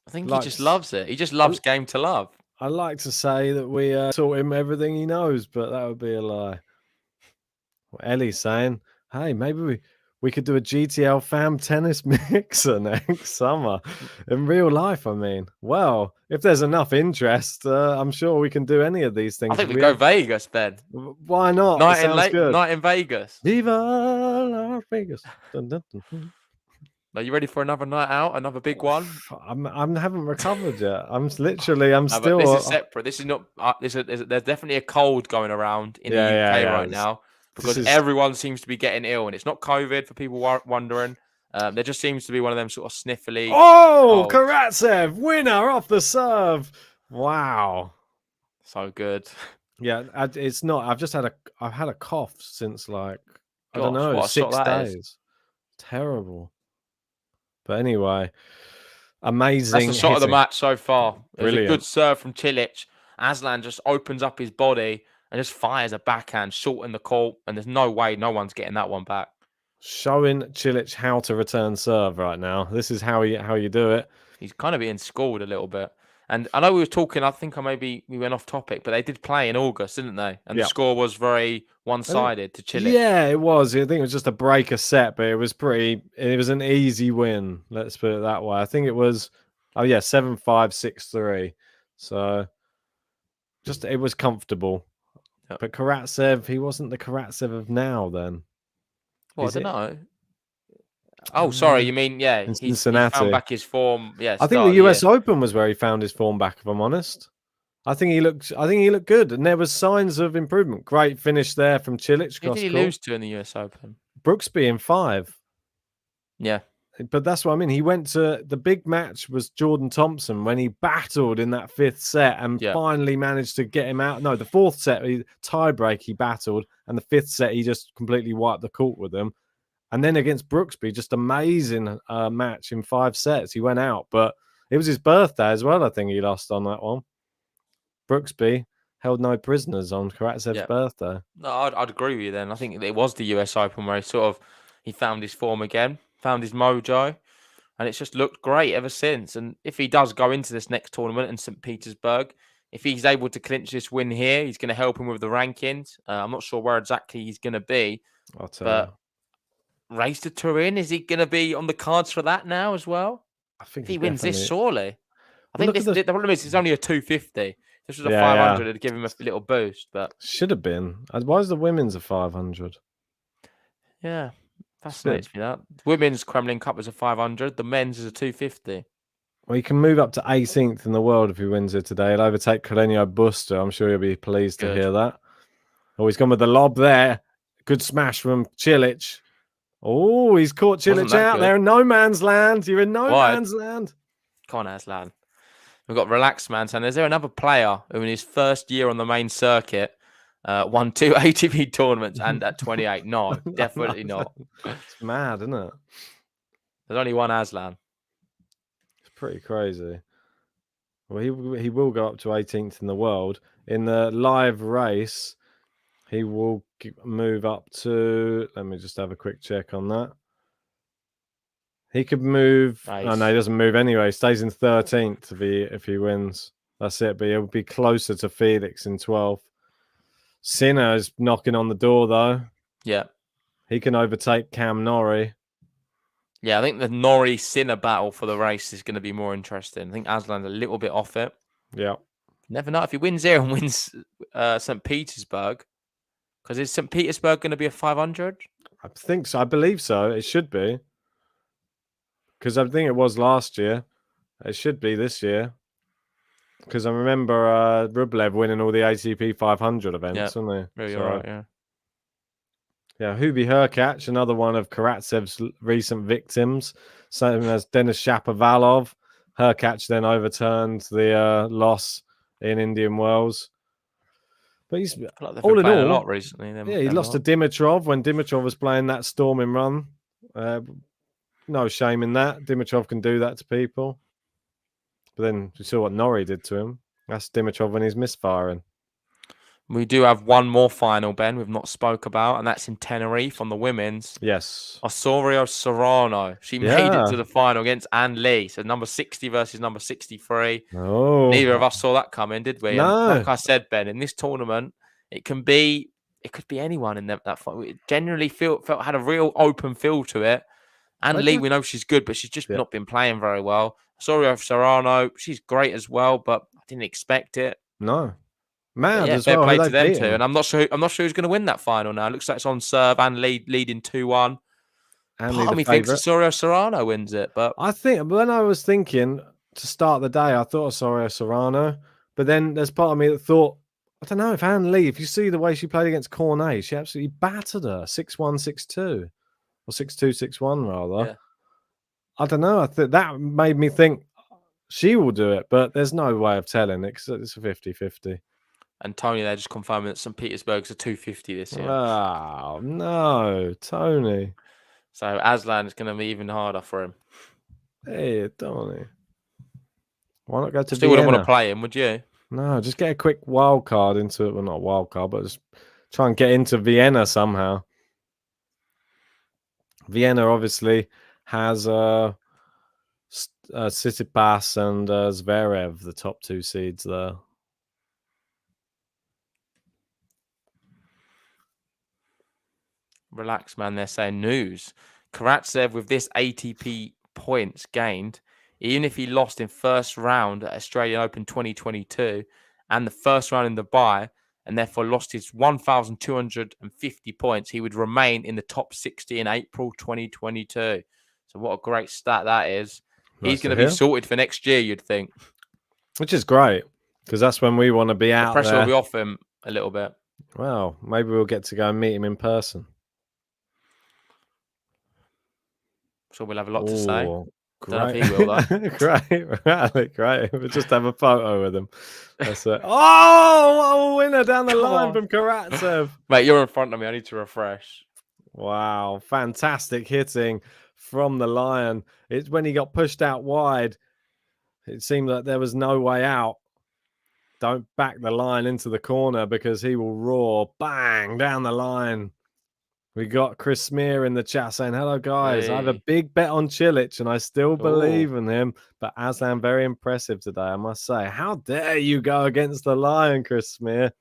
I think he just loves it. He just loves Game to Love. I like to say that we taught him everything he knows, but that would be a lie. Well, Ellie's saying, hey, maybe we could do a GTL fam tennis mixer next summer. In real life, I mean. Well, if there's enough interest, I'm sure we can do any of these things. I think we go Vegas, Ben. Why not? Night in Vegas. Viva Las Vegas. Dun, dun, dun, dun. Are you ready for another night out? Another big one? I haven't recovered yet. I'm still. This is separate. This is not. There's definitely a cold going around in the UK right now because everyone seems to be getting ill, and it's not COVID for people wondering. There just seems to be one of them sort of sniffly. Oh, Karatsev, winner off the serve! Wow, so good. Yeah, it's not. I've had a cough since like I don't Gosh, know, what a shot 6 that is. days. Terrible. But anyway, That's amazing the shot of the hitting. match so far. It was a good Brilliant. serve from Cilic. Aslan just opens up his body and just fires a backhand short in the court, and there's no way no one's getting that one back. Showing Cilic how to return serve right now. This is how you do it. He's kind of being schooled a little bit. And I know we were talking, I think we went off topic, but they did play in August, didn't they? And the Yeah. score was very one-sided to Cilic. Yeah, it was. I think it was just a breaker set, but it was an easy win. Let's put it that way. I think it was, 7-5, 6-3. So it was comfortable. Yep. But Karatsev, he wasn't the Karatsev of now then. Well, Is I it? don't know. Oh, sorry. You mean, In he's Cincinnati. found back his form. Yeah, I think the US Open was where he found his form back, if I'm honest. I think he looked good, and there was signs of improvement. Great finish there from Cilic. Who did he lose to in the US Open? Brooksby in 5. Yeah. But that's what I mean. He went to the big match was Jordan Thompson when he battled in that 5th set and finally managed to get him out. No, the 4th set, tie break, he battled, and the 5th set, he just completely wiped the court with him. And then against Brooksby, just amazing match in 5 sets. He went out, but it was his birthday as well. I think he lost on that one. Brooksby held no prisoners on Karatsev's birthday. No, I'd agree with you then. I think it was the US Open where he found his form again, found his mojo, and it's just looked great ever since. And if he does go into this next tournament in St. Petersburg, if he's able to clinch this win here, he's going to help him with the rankings. I'm not sure where exactly he's going to be, but race to Turin, is he going to be on the cards for that now as well? I think if he wins this, surely. I think the problem is it's only a 250. This was a 500. It'd give him a little boost, but should have been. Why is the women's a 500? Yeah, fascinates me that. Women's Kremlin Cup is a 500. The men's is a 250. Well, he can move up to 18th in the world if he wins it today. He'll overtake Carreño Busta. I'm sure you'll be pleased to hear that. Oh, he's gone with the lob there. Good smash from Cilic. Oh, he's caught Cilic out there in no man's land. You're in no man's land. Come on, Aslan. We've got Relaxed Man saying, is there another player who in his first year on the main circuit won 2 ATP tournaments and at 28? No, definitely not. It's mad, isn't it? There's only one Aslan. It's pretty crazy. Well, he will go up to 18th in the world. In the live race, he will move up to... Let me just have a quick check on that. He could move. Nice. Oh no, he doesn't move anyway. He stays in 13th if he wins. That's it. But he'll be closer to Felix in 12th. Sinner is knocking on the door though. Yeah, he can overtake Cam Norrie. Yeah, I think the Norrie-Sinner battle for the race is going to be more interesting. I think Aslan's a little bit off it. Yeah, never know if he wins here and wins St. Petersburg. Because is St. Petersburg going to be a 500? I think so. I believe so. It should be. Because I think it was last year. It should be this year. Because I remember Rublev winning all the ATP 500 events, wasn't he? Really, right, yeah. Yeah, Hubie Hurkacz, another one of Karatsev's recent victims, same as Denis Shapovalov. Hurkacz then overturned the loss in Indian Wells. But he's all in all a lot recently. Yeah, he lost to Dimitrov when Dimitrov was playing that storming run. No shame in that. Dimitrov can do that to people. But then you saw what Norrie did to him. That's Dimitrov when he's misfiring. We do have one more final, Ben, we've not spoke about, and that's in Tenerife on the women's. Yes. Osorio Serrano. She made it to the final against Anne Lee. So number 60 versus number 63. Oh. Neither of us saw that coming, did we? No. And like I said, Ben, in this tournament, it could be anyone in that fight. It generally had a real open feel to it. Anne Lee, we know she's good, but she's just not been playing very well. Osorio Serrano, she's great as well, but I didn't expect it. No. Man, yeah, fair play to them too. And I'm not sure who's going to win that final now. It looks like it's on serve and leading 2-1. Part of me thinks Osorio Serrano wins it, but I think when I was thinking to start the day, I thought Osorio Serrano, but then there's part of me that thought, I don't know if Anne Lee, if you see the way she played against Cornet, she absolutely battered her 6-1, 6-2, or 6-2, 6-1 rather. Yeah. I don't know. That made me think she will do it, but there's no way of telling it because it's a 50-50. And Tony, they're just confirming that St. Petersburg's a 250 this year. Oh, no, Tony. So Aslan is going to be even harder for him. Hey, Tony. Why not go to Still wouldn't want to Vienna? play him, would you? No, just get a quick wild card into it. Well, not a wild card, but just try and get into Vienna somehow. Vienna obviously has Tsitsipas and Zverev, the top 2 seeds there. Relax, man. They're saying news. Karatsev with this ATP points gained, even if he lost in first round at Australian Open 2022 and the first round in Dubai, and therefore lost his 1,250 points, he would remain in the top 60 in April 2022. So what a great stat that is. Nice He's to going to be hear. sorted for next year, you'd think. Which is great, because that's when we want to be The out pressure there. will be off him a little bit. Well, maybe we'll get to go and meet him in person. So we'll have a lot to say. Ooh, Don't know if great. he will, though. Great. We'll just have a photo with him. That's it. Oh, what a winner down the Come line on. from Karatsev. Mate, you're in front of me. I need to refresh. Wow, fantastic hitting from the Lion. It's when he got pushed out wide, it seemed like there was no way out. Don't back the Lion into the corner because he will roar bang down the line. We got Chris Smear in the chat saying, hello, guys. I have a Hey. big bet on Cilic and I still believe in him. But Aslan, very impressive today, I must say. How dare you go against the Lion, Chris Smear?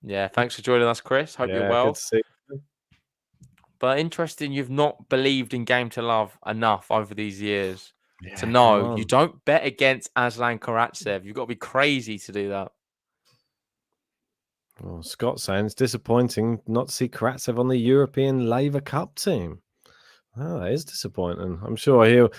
Yeah, thanks for joining us, Chris. Hope you're well. Good to see you. But interesting, you've not believed in Game to Love enough over these years to come know on. you don't bet against Aslan Karatsev. You've got to be crazy to do that. Well, Scott's saying it's disappointing not to see Karatsev on the European Laver Cup team. Oh, that is disappointing. I'm sure he'll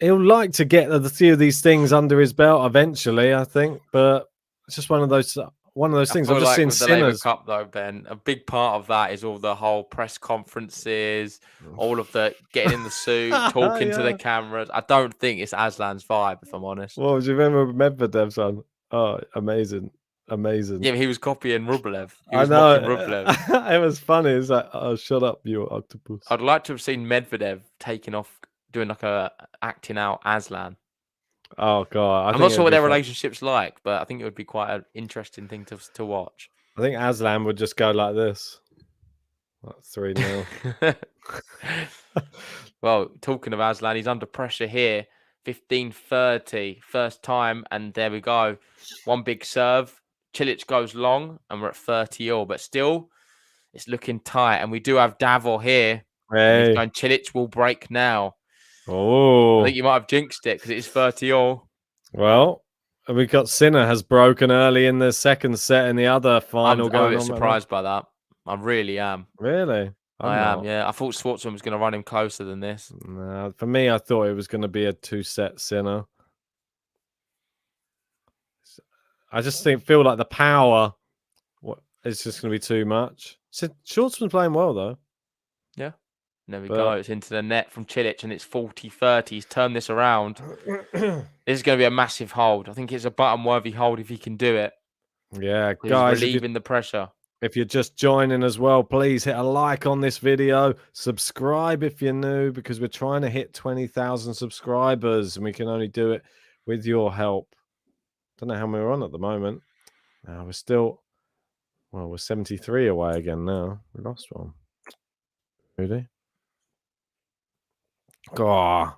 like to get a few of these things under his belt eventually, I think. But it's just one of those things. I I've feel just like seen with the Laver Sinners. Cup, though, Ben, a big part of that is all the whole press conferences, all of the getting in the suit, talking to the cameras. I don't think it's Aslan's vibe, if I'm honest. What do you remember Medvedev's on? Oh, amazing. Amazing. Yeah, he was copying Rublev. He I was know. mocking Rublev. It was funny. It's like, oh, shut up, you octopus. I'd like to have seen Medvedev taking off, doing like a acting out Aslan. Oh god, I'm not sure what their relationship's like, but I think it would be quite an interesting thing to watch. I think Aslan would just go like this, like 3-0. Well, talking of Aslan, he's under pressure here. 15-30, first time, and there we go. One big serve. Cilic goes long, and we're at 30-all, but still, it's looking tight. And we do have Davor here. And he's going, Cilic will break now. Oh, I think you might have jinxed it because it is 30-all. Well, we got Sinner has broken early in the second set in the other final. I'm a bit surprised by that. I really am. Really? I am, yeah. I thought Schwartzman was going to run him closer than this. No, for me, I thought it was going to be a 2-set Sinner. I just feel like the power is just going to be too much. So Schwartzman's playing well, though. Yeah. There we go. It's into the net from Cilic, and it's 40-30. He's turned this around. This is going to be a massive hold. I think it's a button-worthy hold if he can do it. Yeah, He's guys, relieving the pressure. If you're just joining as well, please hit a like on this video. Subscribe if you're new, because we're trying to hit 20,000 subscribers, and we can only do it with your help. Don't know how many we're on at the moment. We're still, well, we're 73 away again now. We lost one. Really? Oh,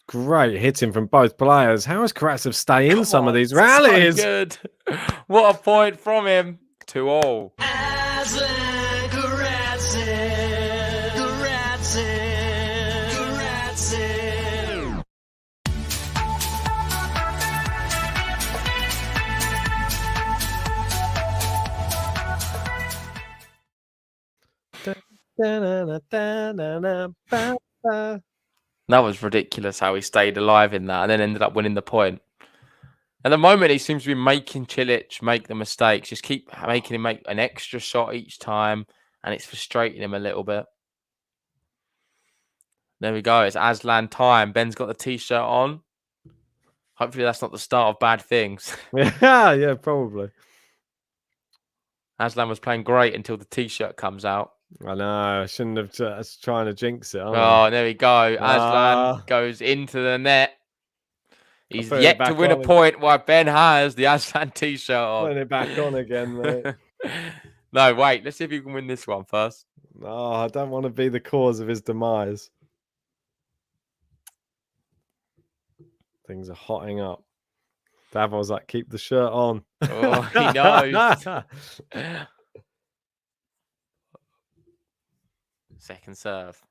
great hitting from both players. How is Karatsev stay in some of these rallies? So good. What a point from him. 2-all. Aslan Karatsev, Karatsev, Karatsev. That was ridiculous how he stayed alive in that and then ended up winning the point. At the moment, he seems to be making Cilic make the mistakes. Just keep making him make an extra shot each time, and it's frustrating him a little bit. There we go. It's Aslan time. Ben's got the T-shirt on. Hopefully that's not the start of bad things. Yeah, probably. Aslan was playing great until the T-shirt comes out. I know. I shouldn't have. That's trying to jinx it. Oh, there we go. Aslan Ah. goes into the net. He's put it yet to back win a on point while Ben has the Aslan T-shirt on. Putting it back on again, mate. No, wait. Let's see if you can win this one first. Oh, I don't want to be the cause of his demise. Things are hotting up. Davol's like, keep the shirt on. Oh, he knows. Second serve.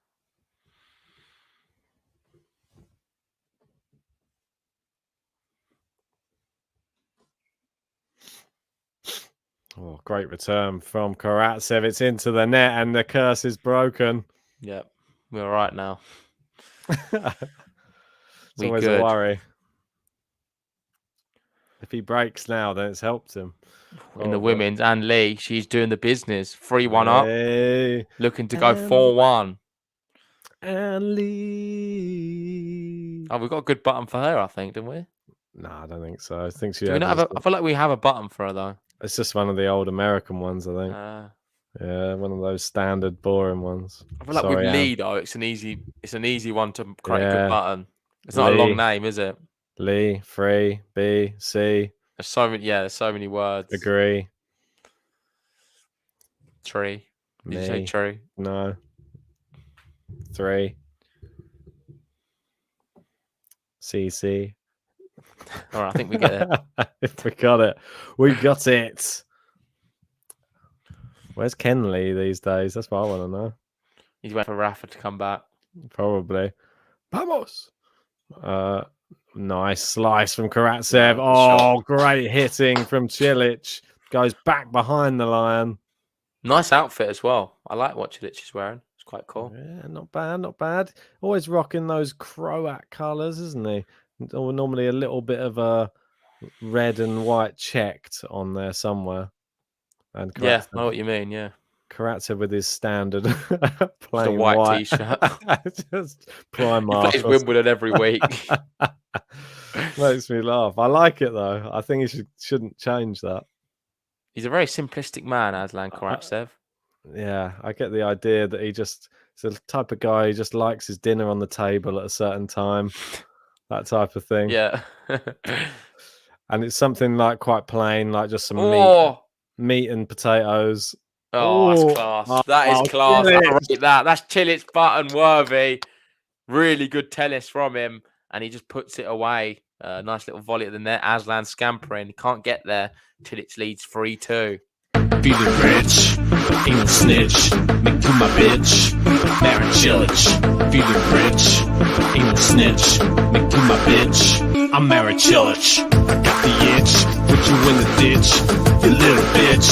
Oh, great return from Karatsev. It's into the net and the curse is broken. Yep, we're all right now. It's We always good. a worry. If he breaks now, then it's helped him. In the Oh, women's, and Lee, she's doing the business. 3-1 up, Hey, looking to go and- 4-1. and Lee. Oh, we got a good button for her, I think, didn't we? No, I don't think so. I think she Do we not have I feel like we have a button for her though. It's just one of the old American ones, I think. Yeah, one of those standard boring ones. I feel like Sorry, with Anne. Lee though, it's an easy one to create a Yeah. good button. It's not a Lee. long name, is it? Lee, free, B, C, There's so many. Yeah, there's so many words. agree, Tree. Did you say me, tree? no, 3, CC. All right, I think we get it. We got it. We got it. Where's Ken Lee these days? That's what I want to know. He's waiting for Rafa to come back. Probably. Vamos. Nice slice from Karatsev. Good Oh, shot. great hitting from Cilic. Goes back behind the line. Nice outfit as well. I like what Cilic is wearing. It's quite cool. Yeah, not bad, not bad. Always rocking those Croat colours, isn't he? Normally a little bit of a red and white checked on there somewhere. And Yeah, Karatsev, I know what you mean. Yeah, Karatsev with his standard just a plain white T-shirt. Just prime He plays Wimbledon every week. Makes me laugh. I like it though. I think he shouldn't change that. He's a very simplistic man, Aslan Karatsev. Yeah, I get the idea that he's the type of guy who just likes his dinner on the table at a certain time, that type of thing. Yeah. And it's something like quite plain, like just some meat and potatoes. Oh, that's class. That is class. I rate that. That's Cilic's button worthy. Really good tennis from him. And he just puts it away. Nice little volley at the net. Aslan scampering. He can't get there. Cilic leads 3-2. Feeling rich, ain't no snitch. Make you my bitch. Marin Cilic. Feeling rich, ain't no snitch. Make you my bitch. I'm Marin Cilic. I got the itch. Put you in the ditch, you little bitch.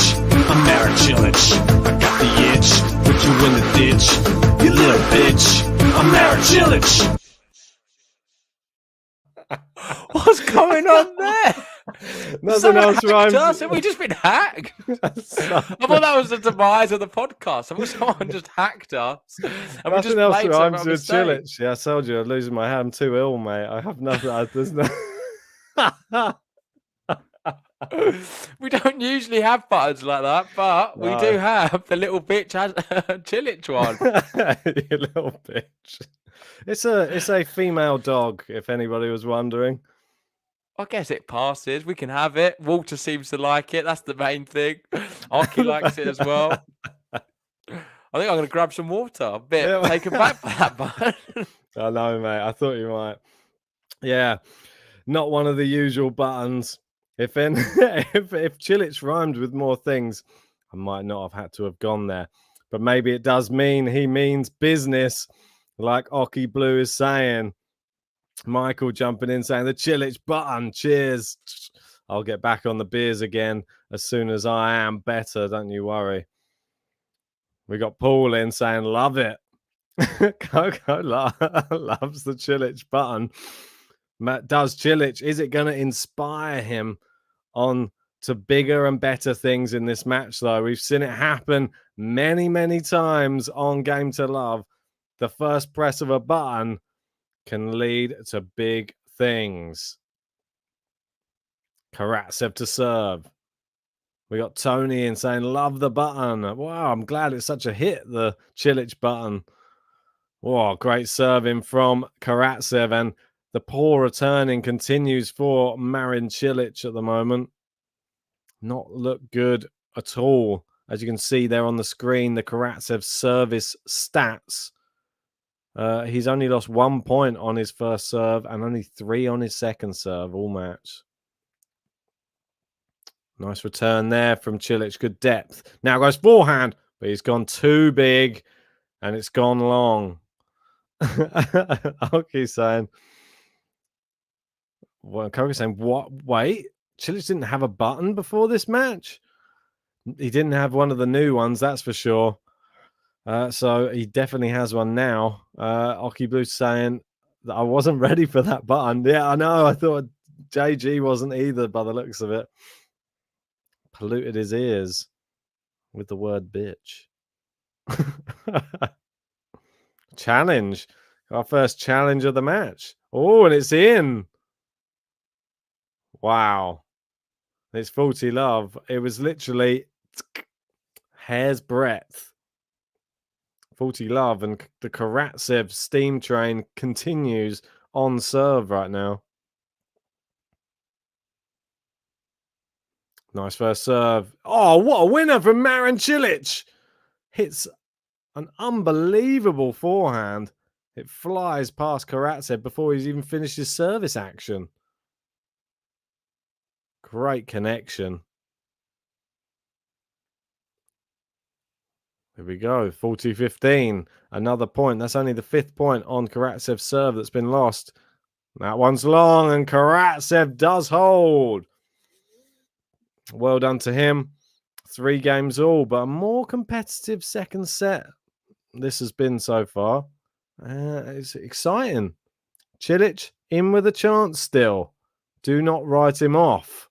I'm Marin Cilic. I got the itch. Put you in the ditch, you little bitch. I'm Marin Cilic. What's going on there? Nothing else rhymes. Us? Have we just been hacked? I thought that was the demise of the podcast. I thought someone just hacked us. And we just Nothing else played something rhymes by with mistake. Cilic. Yeah, I told you I'm losing my head. I'm too ill, mate. I have nothing. There's no. We don't usually have buttons like that, but we do have the little bitch has Cilic one. You little bitch. It's a female dog, if anybody was wondering. I guess it passes. We can have it. Walter seems to like it. That's the main thing. Aki likes it as well. I think I'm going to grab some water. A bit taken back by that button. I know, mate. I thought you might. Yeah, not one of the usual buttons. If Cilic rhymed with more things, I might not have had to have gone there. But maybe it does mean he means business, like Oki Blue is saying. Michael jumping in saying the Cilic button. Cheers. I'll get back on the beers again as soon as I am better. Don't you worry. We got Paul in saying love it. Coco loves the Cilic button. Matt does Cilic. Is it going to inspire him on to bigger and better things in this match, though? We've seen it happen many, many times on Game to Love. The first press of a button can lead to big things. Karatsev to serve. We got Tony in saying, love the button. Wow, I'm glad it's such a hit, the Cilic button. Wow, great serving from Karatsev, and the poor returning continues for Marin Cilic at the moment. Not look good at all. As you can see there on the screen, the Karatsev service stats. He's only lost 1 point on his first serve and only 3 on his second serve all match. Nice return there from Cilic. Good depth. Now goes forehand, but he's gone too big and it's gone long. Okay, saying. Well, Koga's saying, what? Wait, Cilic didn't have a button before this match? He didn't have one of the new ones, that's for sure. So he definitely has one now. Oki Blue's saying that I wasn't ready for that button. Yeah, I know. I thought JG wasn't either by the looks of it. Polluted his ears with the word bitch. Challenge. Our first challenge of the match. Oh, and it's in. Wow. It's 40 love. It was literally hair's breadth. 40 love, and the Karatsev steam train continues on serve right now. Nice first serve. Oh, what a winner from Marin Cilic. Hits an unbelievable forehand. It flies past Karatsev before he's even finished his service action. Great connection. Here we go. 40-15. Another point. That's only the 5th point on Karatsev's serve that's been lost. That one's long, and Karatsev does hold. Well done to him. 3 games all, but a more competitive second set this has been so far. It's exciting. Cilic in with a chance still. Do not write him off.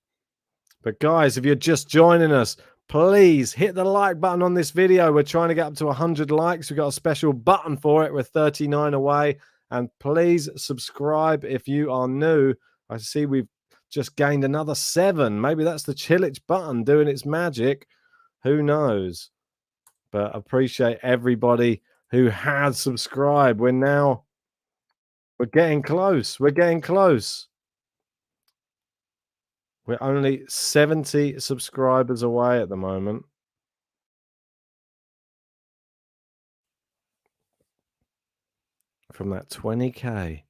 But guys, if you're just joining us, please hit the like button on this video. We're trying to get up to 100 likes. We've got a special button for it. We're 39 away. And please subscribe if you are new. I see we've just gained another 7. Maybe that's the Cilic button doing its magic. Who knows? But appreciate everybody who has subscribed. We're getting close. We're getting close. We're only 70 subscribers away at the moment. From that 20K.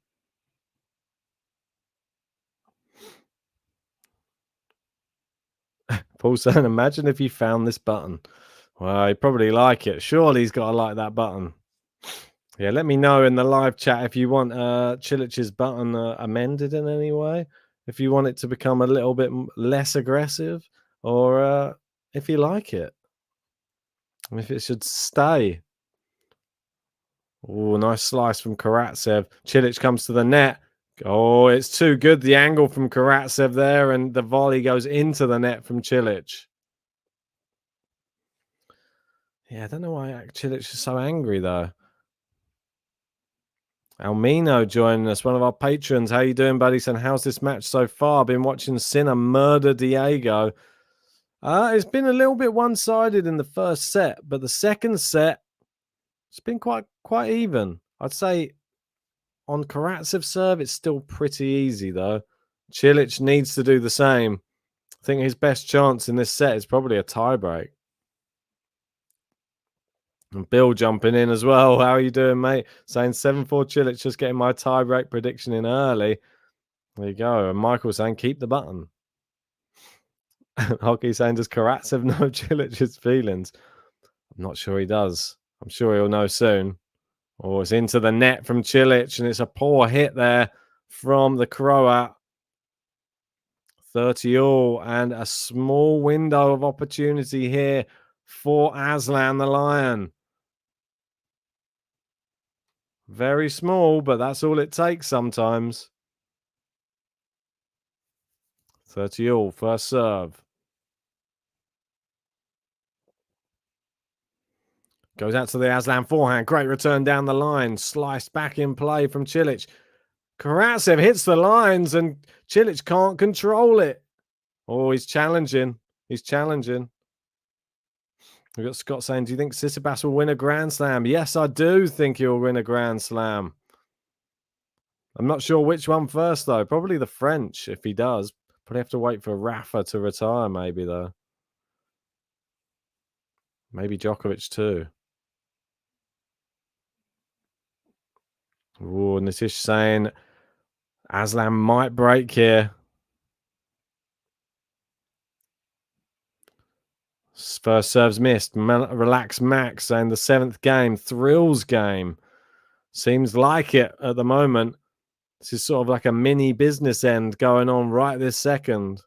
Paul saying, imagine if you found this button. Well, he'd probably like it. Surely he's got to like that button. Yeah, let me know in the live chat if you want Cilic's button amended in any way. If you want it to become a little bit less aggressive, or if you like it. And if it should stay. Oh, nice slice from Karatsev. Cilic comes to the net. Oh, it's too good. The angle from Karatsev there, and the volley goes into the net from Cilic. Yeah, I don't know why Cilic is so angry, though. Almino joining us, one of our patrons. How you doing, buddy? Saying, how's this match so far? Been watching Sinner murder Diego. It's been a little bit one-sided in the first set, but the second set, it's been quite even. I'd say on Karatsev's serve, it's still pretty easy, though. Cilic needs to do the same. I think his best chance in this set is probably a tiebreak. And Bill jumping in as well. How are you doing, mate? Saying 7-4 Cilic, just getting my tiebreak prediction in early. There you go. And Michael saying, keep the button. Hockey saying, does Karatsev know Cilic's feelings? I'm not sure he does. I'm sure he'll know soon. Oh, it's into the net from Cilic, and it's a poor hit there from the Croat. 30 all, and a small window of opportunity here for Aslan the Lion. Very small, but that's all it takes sometimes. 30 all, first serve. Goes out to the Aslan forehand. Great return down the line. Sliced back in play from Cilic. Karatsev hits the lines, and Cilic can't control it. Oh, he's challenging. He's challenging. We've got Scott saying, do you think Tsitsipas will win a Grand Slam? Yes, I do think he'll win a Grand Slam. I'm not sure which one first, though. Probably the French, if he does. Probably have to wait for Rafa to retire, maybe, though. Maybe Djokovic, too. Oh, Nitish saying Aslan might break here. First serves missed. Relax Max saying the 7th game, thrills game. Seems like it at the moment. This is sort of like a mini business end going on right this second.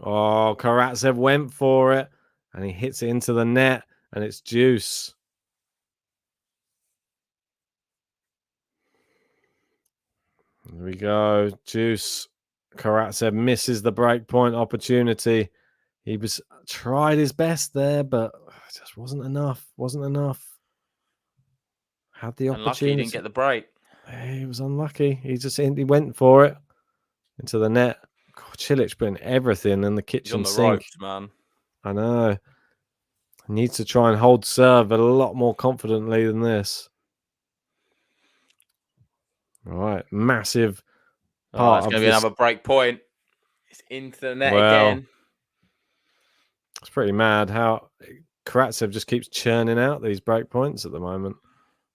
Oh, Karatsev went for it and he hits it into the net and it's deuce. Here we go. Deuce. Karatsev misses the breakpoint opportunity. He tried his best there, but it just wasn't enough. Wasn't enough. Had the opportunity. Unlucky he didn't get the break. He was unlucky. He went for it into the net. God, Cilic putting everything in the kitchen He's on the sink. ropes, man. I know. He needs to try and hold serve a lot more confidently than this. All right, massive part it's of going to be this. another break point. It's into the net again. It's pretty mad how Karatsev just keeps churning out these break points at the moment.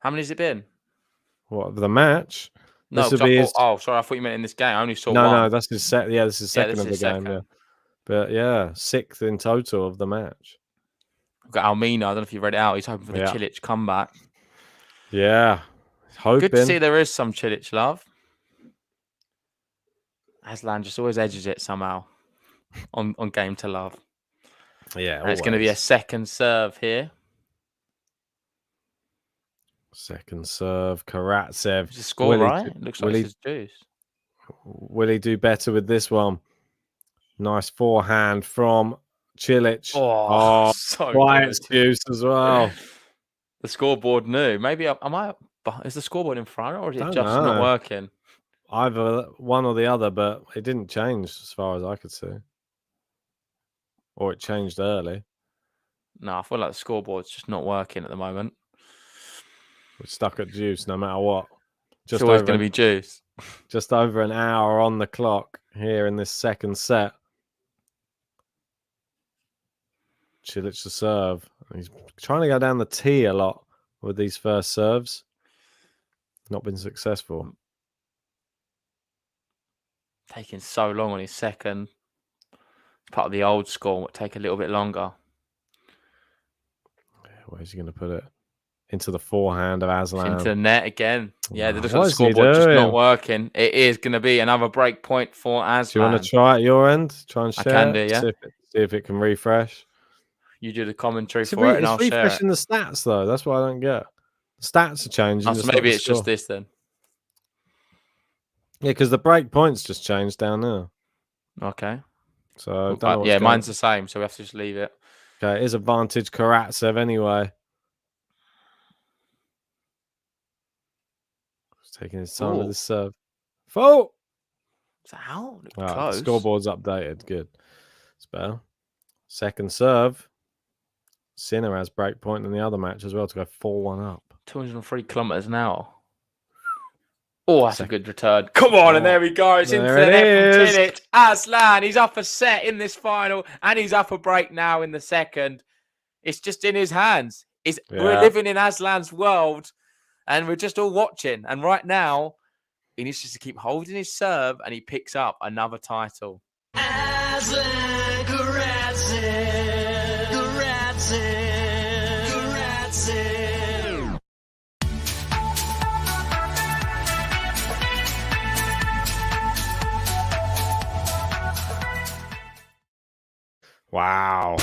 How many has it been? What, of the match? No, this will be oh, sorry, I thought you meant in this game. I only saw one. No, that's his set. Yeah, this is second of the game. Yeah. But yeah, 6th in total of the match. We've got Almina. I don't know if you read it out. He's hoping for the Cilic comeback. Yeah. Hoping. Good to see there is some Cilic love. Aslan just always edges it somehow on game to love. Yeah. And it's going to be a second serve here. Second serve, Karatsev. Is the score right? It looks like it's deuce. Will he do better with this one? Nice forehand from Cilic. Oh, so quiet deuce as well. The scoreboard knew. Maybe is the scoreboard in front or is it just not working? Either one or the other, but it didn't change as far as I could see. Or it changed early. No, I feel like the scoreboard's just not working at the moment. We're stuck at deuce no matter what. It's always going to be deuce. Just over an hour on the clock here in this second set. Cilic to serve. He's trying to go down the tee a lot with these first serves. Not been successful. Taking so long on his second. Part of the old school would take a little bit longer. Where's he going to put it? Into the forehand of Aslan. Into the net again. Yeah, the scoreboard just not working. It is going to be another break point for Aslan. Do you want to try at your end? Try and share. I can do, yeah. See if it can refresh. You do the commentary for it and I'll share it. It's refreshing the stats, though. That's what I don't get. The stats are changing. So maybe it's just this then. Yeah, because the break points just changed down there. Okay. So yeah, mine's the same, so we have to just leave it. Okay, it is advantage Karatsev anyway. He's taking his time with the serve. Full! Is that out? The scoreboard's updated. Good. It's better. Second serve. Sinner has break point in the other match as well to go 4-1 up. 203 kilometers an hour. Oh, that's a good return. Come on, and there we go. It's into the net from Cilic. Aslan, he's up a set in this final, and he's up a break now in the second. It's just in his hands. We're living in Aslan's world, and we're just all watching. And right now, he needs just to keep holding his serve, and he picks up another title. Aslan Karatsev, Karatsev, Karatsev. Wow.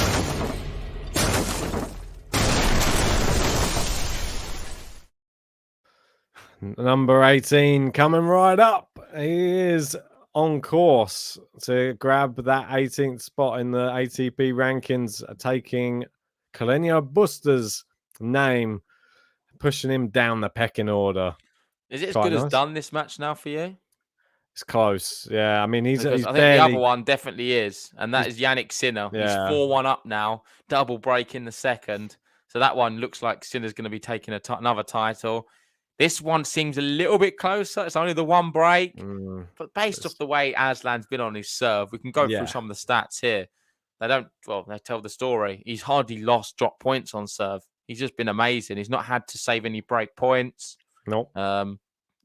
Number 18 coming right up. He is on course to grab that 18th spot in the ATP rankings, taking Kalenio Buster's name, pushing him down the pecking order. Is it as good as done this match now for you? It's close. Yeah, I mean, he's Because I think barely... the other one definitely is, and that is Yannick Sinner. Yeah. He's 4-1 up now, double break in the second. So that one looks like Sinner's going to be taking another title. This one seems a little bit closer. It's only the one break. But based off the way Aslan's been on his serve, we can go through some of the stats here. They tell the story. He's hardly drop points on serve. He's just been amazing. He's not had to save any break points. Nope.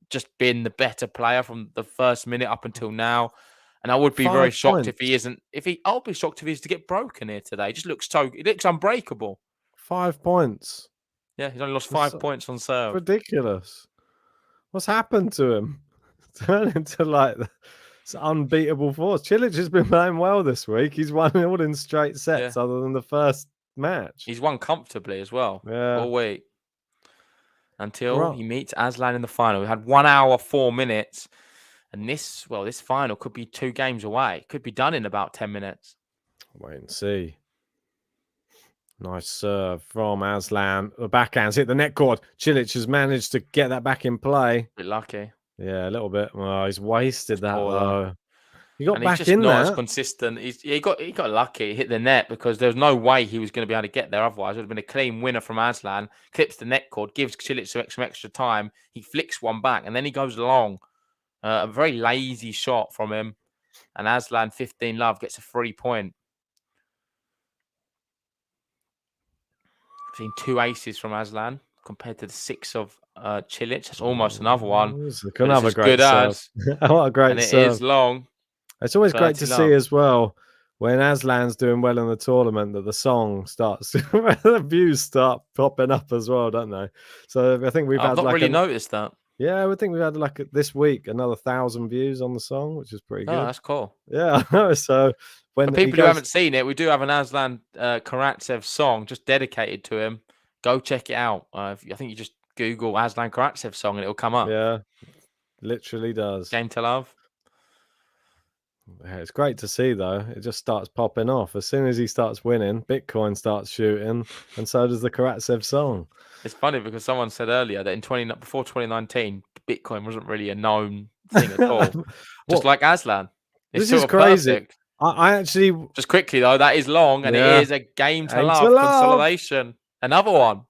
Just been the better player from the first minute up until now. And I would be very shocked if he isn't. I'll be shocked if he's to get broken here today. It looks unbreakable. 5 points. Yeah, he's only lost 5 points on serve. Ridiculous. What's happened to him? Turned into like this unbeatable force. Cilic has been playing well this week. He's won all in straight sets other than the first match. He's won comfortably as well all week. Until he meets Aslan in the final. We had 1 hour, 4 minutes. And this final could be 2 games away. Could be done in about 10 minutes. Wait and see. Nice serve from Aslan. The backhand's hit the net cord. Cilic has managed to get that back in play. A bit lucky. Yeah, a little bit. Oh, he's wasted that though. He got and back he's just in not there. As consistent. He got lucky. He hit the net because there was no way he was going to be able to get there. Otherwise, it would have been a clean winner from Aslan. Clips the net cord, gives Cilic some extra time. He flicks one back, and then he goes long. A very lazy shot from him. And Aslan, 15 love, gets a 3 point. I've seen 2 aces from Aslan compared to the 6 of Cilic. That's almost another one. Another great serve. What a great serve. And it is long. It's always great to see as well when Aslan's doing well in the tournament that the song starts, the views start popping up as well, don't they? So I think I've not really noticed that. Yeah, I would think we've had this week another 1,000 views on the song, which is pretty good. Oh, that's cool. Yeah, I know. So when for people who haven't seen it, we do have an Aslan Karatsev song just dedicated to him. Go check it out. I think you just Google Aslan Karatsev song and it'll come up. Yeah, literally does. Game to love. Yeah, it's great to see though. It just starts popping off as soon as he starts winning. Bitcoin starts shooting, and so does the Karatsev song. It's funny because someone said earlier that before 2019, Bitcoin wasn't really a known thing at all. Just like Aslan. This is crazy. Perfect. I actually just quickly though, that is long, and it is a game to love consolidation. Another one.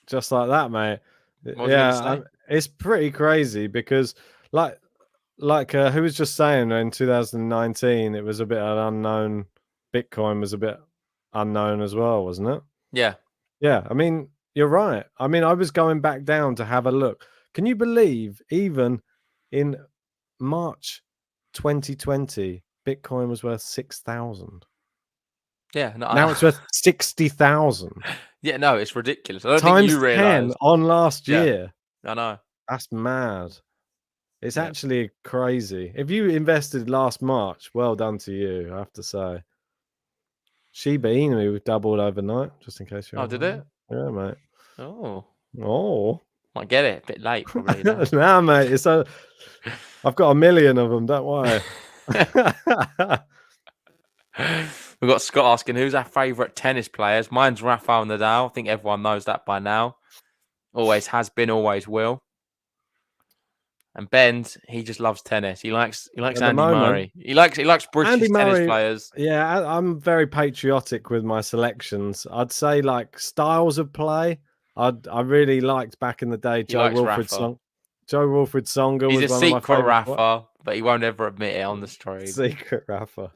Just like that, mate. Yeah, it's pretty crazy because, like who was just saying in 2019, it was a bit unknown. Bitcoin was a bit unknown as well, wasn't it? Yeah. Yeah. I mean, you're right. I mean, I was going back down to have a look. Can you believe even in March 2020, Bitcoin was worth 6,000? Yeah. No, now it's worth 60,000. Yeah, no, it's ridiculous. I don't Times think you realize 10 on last year. I know. That's mad. It's actually crazy. If you invested last March, well done to you, I have to say. Shiba Inu doubled overnight, just in case you're. Oh, did it? Yeah, mate. Oh. Might get it a bit late, probably. Nah, mate. I've got 1 million of them. Don't worry. We've got Scott asking, who's our favourite tennis players? Mine's Rafael Nadal. I think everyone knows that by now. Always has been, always will. And Ben's, he just loves tennis. He likes Andy Murray. He likes British tennis players. Yeah, I'm very patriotic with my selections. I'd say like styles of play. I really liked back in the day Joe Wilfried Tsonga. He's was a one secret of my Rafa, but he won't ever admit it on the stream. Secret Rafa.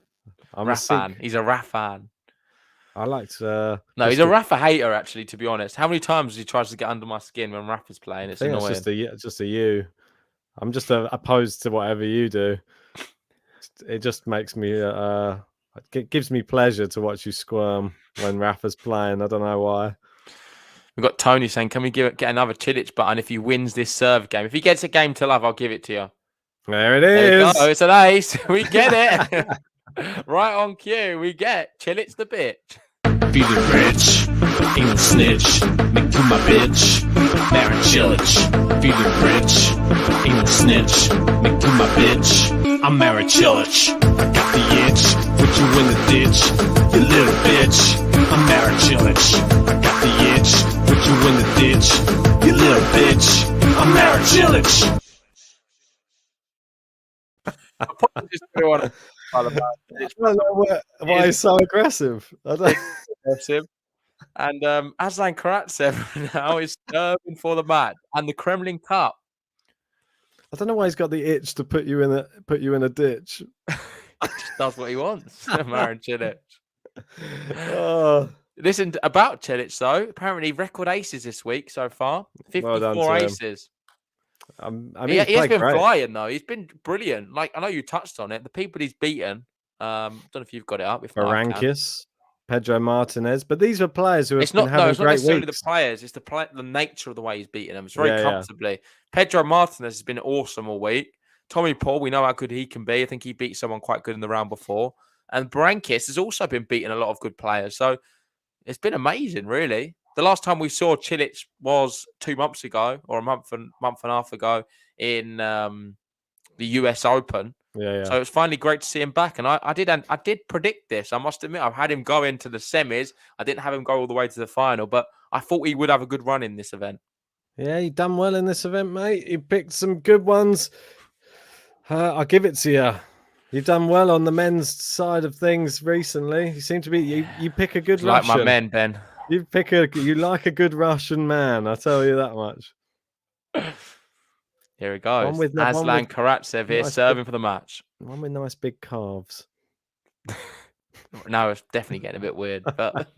He's a Rafan. I liked. No, he's a Rafa hater. Actually, to be honest, how many times he tries to get under my skin when Rafa's playing? It's annoying. It's just a you. I'm just opposed to whatever you do. It just makes me. It gives me pleasure to watch you squirm when Rafa's playing. I don't know why. We've got Tony saying, "Can we get another Cilic button if he wins this serve game? If he gets a game to love, I'll give it to you." There it is. Oh, it's an ace. We get it. Right on cue. We get Cilic's the bitch. Feeling rich, ain't no snitch. Make you my bitch. Marin Cilic. Feeling rich, ain't no snitch. Make you my bitch. I'm Marin Cilic. I got the itch, put you in the ditch, you little bitch. I'm Marin Cilic. I got the itch, put you in the ditch, you little bitch. I'm Marin Cilic. Apologies to everyone. I don't know why he's so aggressive. I don't... Aggressive. And Aslan Karatsev now is serving for the match and the Kremlin Cup. I don't know why he's got the itch to put you in a ditch. Just does what he wants. Marin Cilic. Oh, Listen about Cilic though. Apparently, record aces this week so far. 54 aces. I mean, he has been great. flying though. He's been brilliant. Like I know you touched on it. The people he's beaten. Don't know if you've got it up. If not, Barankis, Pedro Martinez, but these are players who have been having great weeks. It's not necessarily weeks. the players. It's the nature of the way he's beating them. It's very comfortably. Yeah. Pedro Martinez has been awesome all week. Tommy Paul, we know how good he can be. I think he beat someone quite good in the round before. And Barankis has also been beating a lot of good players. So it's been amazing, really. The last time we saw Cilic was 2 months ago, or a month and a half ago, in the US Open. Yeah. So it's finally great to see him back. And I did predict this. I must admit, I've had him go into the semis. I didn't have him go all the way to the final, but I thought he would have a good run in this event. Yeah, he done well in this event, mate. He picked some good ones. I'll give it to you. You've done well on the men's side of things recently. You seem to be you pick a good Russian. Like my men, Ben. You like a good Russian man. I tell you that much. Here he goes. Aslan Karatsev here serving for the match. One with nice big calves. Now it's definitely getting a bit weird. But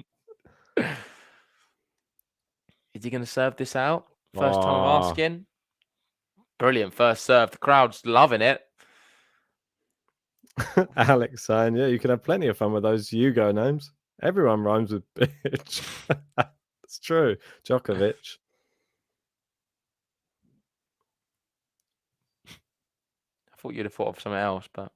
is he going to serve this out? First time I'm asking. Brilliant first serve. The crowd's loving it. Alex saying, yeah, you can have plenty of fun with those Yugo names. Everyone rhymes with bitch. It's true. Djokovic. I thought you'd have thought of something else, but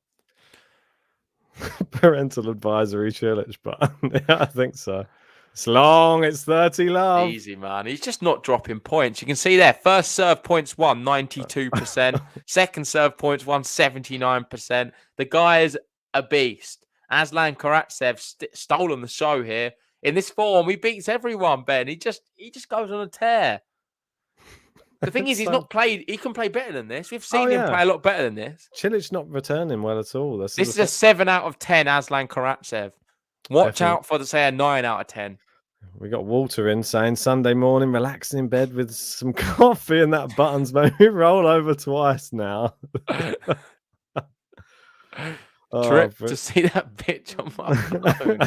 parental advisory Cilic button. Yeah, I think so. It's long. It's 30 love. Easy, man. He's just not dropping points. You can see there. First serve points won 92%. Second serve points won 79%. The guy is a beast. Aslan Karatsev stolen the show here. In this form, he beats everyone, Ben. He just goes on a tear. The thing is, he's not played. He can play better than this. We've seen him play a lot better than this. Cilic's not returning well at all. This is a 7 out of 10 Aslan Karatsev. Watch out for, say, a 9 out of 10. We got Walter in saying Sunday morning, relaxing in bed with some coffee, and that button's made me roll over twice now. Trip to see that bitch on my phone.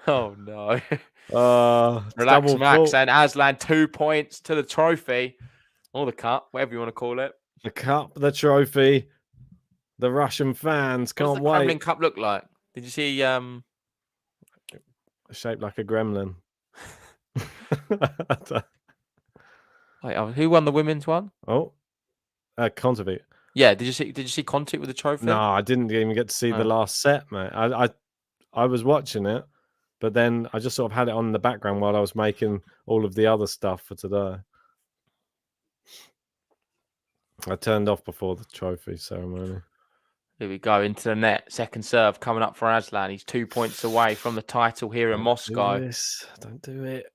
Oh no. Relax, Max, and Aslan 2 points to the trophy. Or the cup, whatever you want to call it. The cup, the trophy. The Russian fans can't wait. What does the Kremlin Cup look like? Did you see shaped like a gremlin. Wait, who won the women's one? Oh, Kontaveit. Yeah, did you see Kontaveit with the trophy? No, I didn't even get to see the last set, mate. I was watching it, but then I just sort of had it on in the background while I was making all of the other stuff for today. I turned off before the trophy ceremony. Here we go into the net. Second serve coming up for Aslan. He's 2 points away from the title here in Moscow. Don't do it.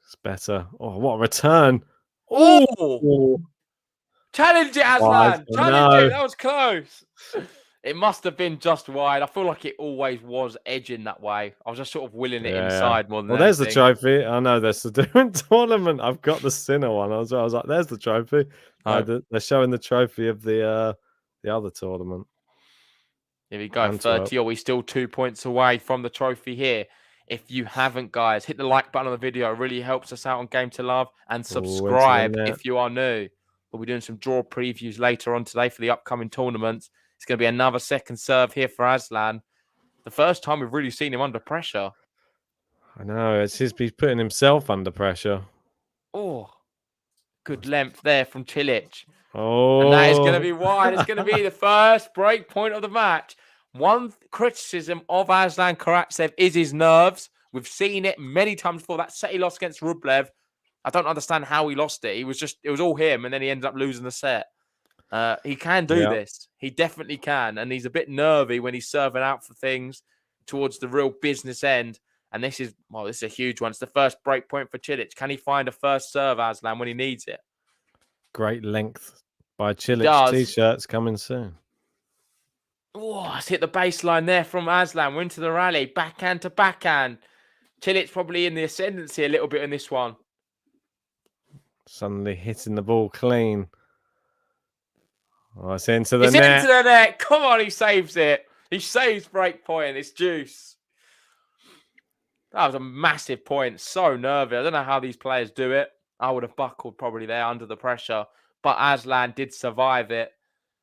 It's better. Oh, what a return. Oh! Challenge it, Aslan. Challenge it. That was close. It must have been just wide. I feel like it always was edging that way. I was just sort of willing it inside more than anything. There's the trophy. I know there's a different tournament. I've got the Sinner one. I was like, there's the trophy. They're showing the trophy of the other tournament. Here we go. 30. Are we still 2 points away from the trophy here? If you haven't, guys, hit the like button on the video. It really helps us out on Game to Love. And subscribe if you are new. We'll be doing some draw previews later on today for the upcoming tournaments. It's going to be another second serve here for Aslan. The first time we've really seen him under pressure. I know. He's putting himself under pressure. Oh, good length there from Cilic. Oh. And that is going to be wide. It's going to be the first break point of the match. One criticism of Aslan Karatsev is his nerves. We've seen it many times before. That set he lost against Rublev. I don't understand how he lost it. It was all him, and then he ended up losing the set. He can do this. He definitely can. And he's a bit nervy when he's serving out for things towards the real business end. And this is a huge one. It's the first break point for Cilic. Can he find a first serve, Aslan, when he needs it? Great length by Cilic. T-shirts coming soon. Oh, it's hit the baseline there from Aslan. We're into the rally. Backhand to backhand. Cilic's probably in the ascendancy a little bit in this one. Suddenly hitting the ball clean. Oh, it's into the net. It's into the net. Come on, he saves it. He saves break point. It's juice. That was a massive point. So nervy. I don't know how these players do it. I would have buckled probably there under the pressure. But Aslan did survive it.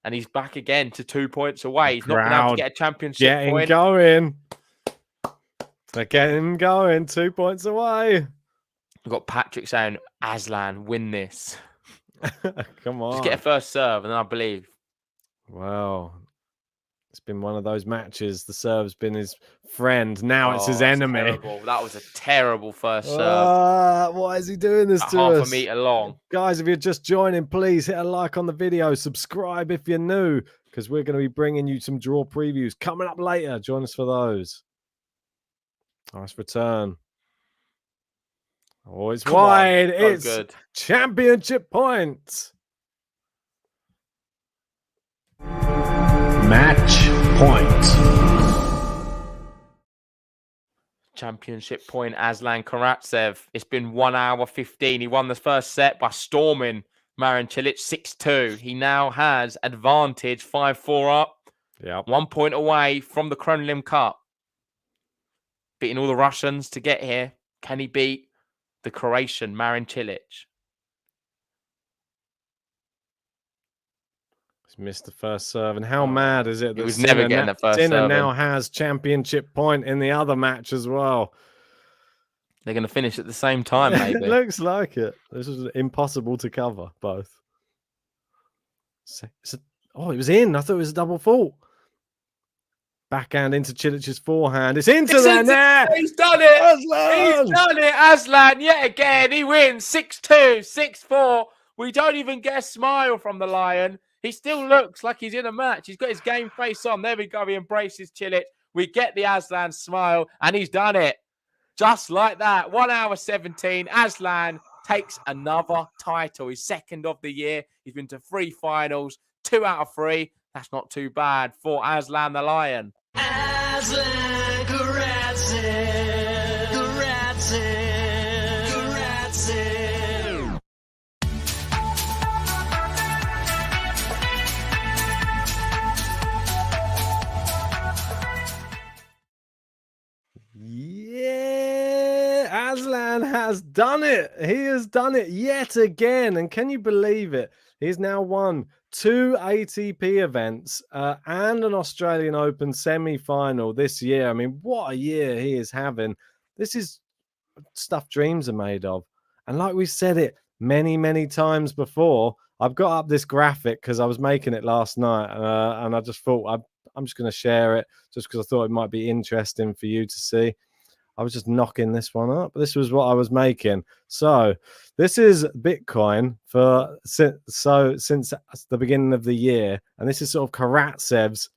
And he's back again to 2 points away. He's not been able to get a championship point. Going. They're getting him going. 2 points away. We've got Patrick saying, Aslan, win this. Come on. Just get a first serve, and then I believe. Wow. It's been one of those matches. The serve's been his friend. Now it's his enemy. Terrible. That was a terrible first serve. Why is he doing this to half us? a meter long. Guys, if you're just joining, please hit a like on the video. Subscribe if you're new, because we're going to be bringing you some draw previews coming up later. Join us for those. Nice return. Oh, it's wide. It's good. Championship points. Match point. Championship point, Aslan Karatsev. It's been 1 hour 15. He won the first set by storming Marin Cilic 6-2. He now has advantage 5-4 up. Yeah, 1 point away from the Kremlin Cup. Beating all the Russians to get here. Can he beat the Croatian Marin Cilic? He's missed the first serve. And how mad is it that he was never getting that first serve? Sinner now has championship point in the other match as well. They're going to finish at the same time, maybe. It looks like it. This is impossible to cover both. It was in. I thought it was a double fault. Backhand into Cilic's forehand. It's into the net. He's done it. Aslan! He's done it. Aslan, yet again. He wins 6-2, 6-4. We don't even get a smile from the Lion. He still looks like he's in a match. He's got his game face on. There we go. He embraces Cilic. We get the Aslan smile, and he's done it. Just like that. 1 hour 17. Aslan takes another title. He's second of the year. He's been to 3 finals, 2 out of 3. That's not too bad for Aslan the Lion. Aslan Karatsev, Karatsev, Karatsev. Yeah, Aslan has done it. He has done it yet again. And can you believe it? He's now won 2 ATP events and an Australian Open semi-final this year. I mean, what a year he is having. This is stuff dreams are made of. And like we said it many, many times before, I've got up this graphic because I was making it last night and I just thought I'm just going to share it just because I thought it might be interesting for you to see. I was just knocking this one up. This was what I was making. So this is Bitcoin since the beginning of the year. And this is sort of Karatsev's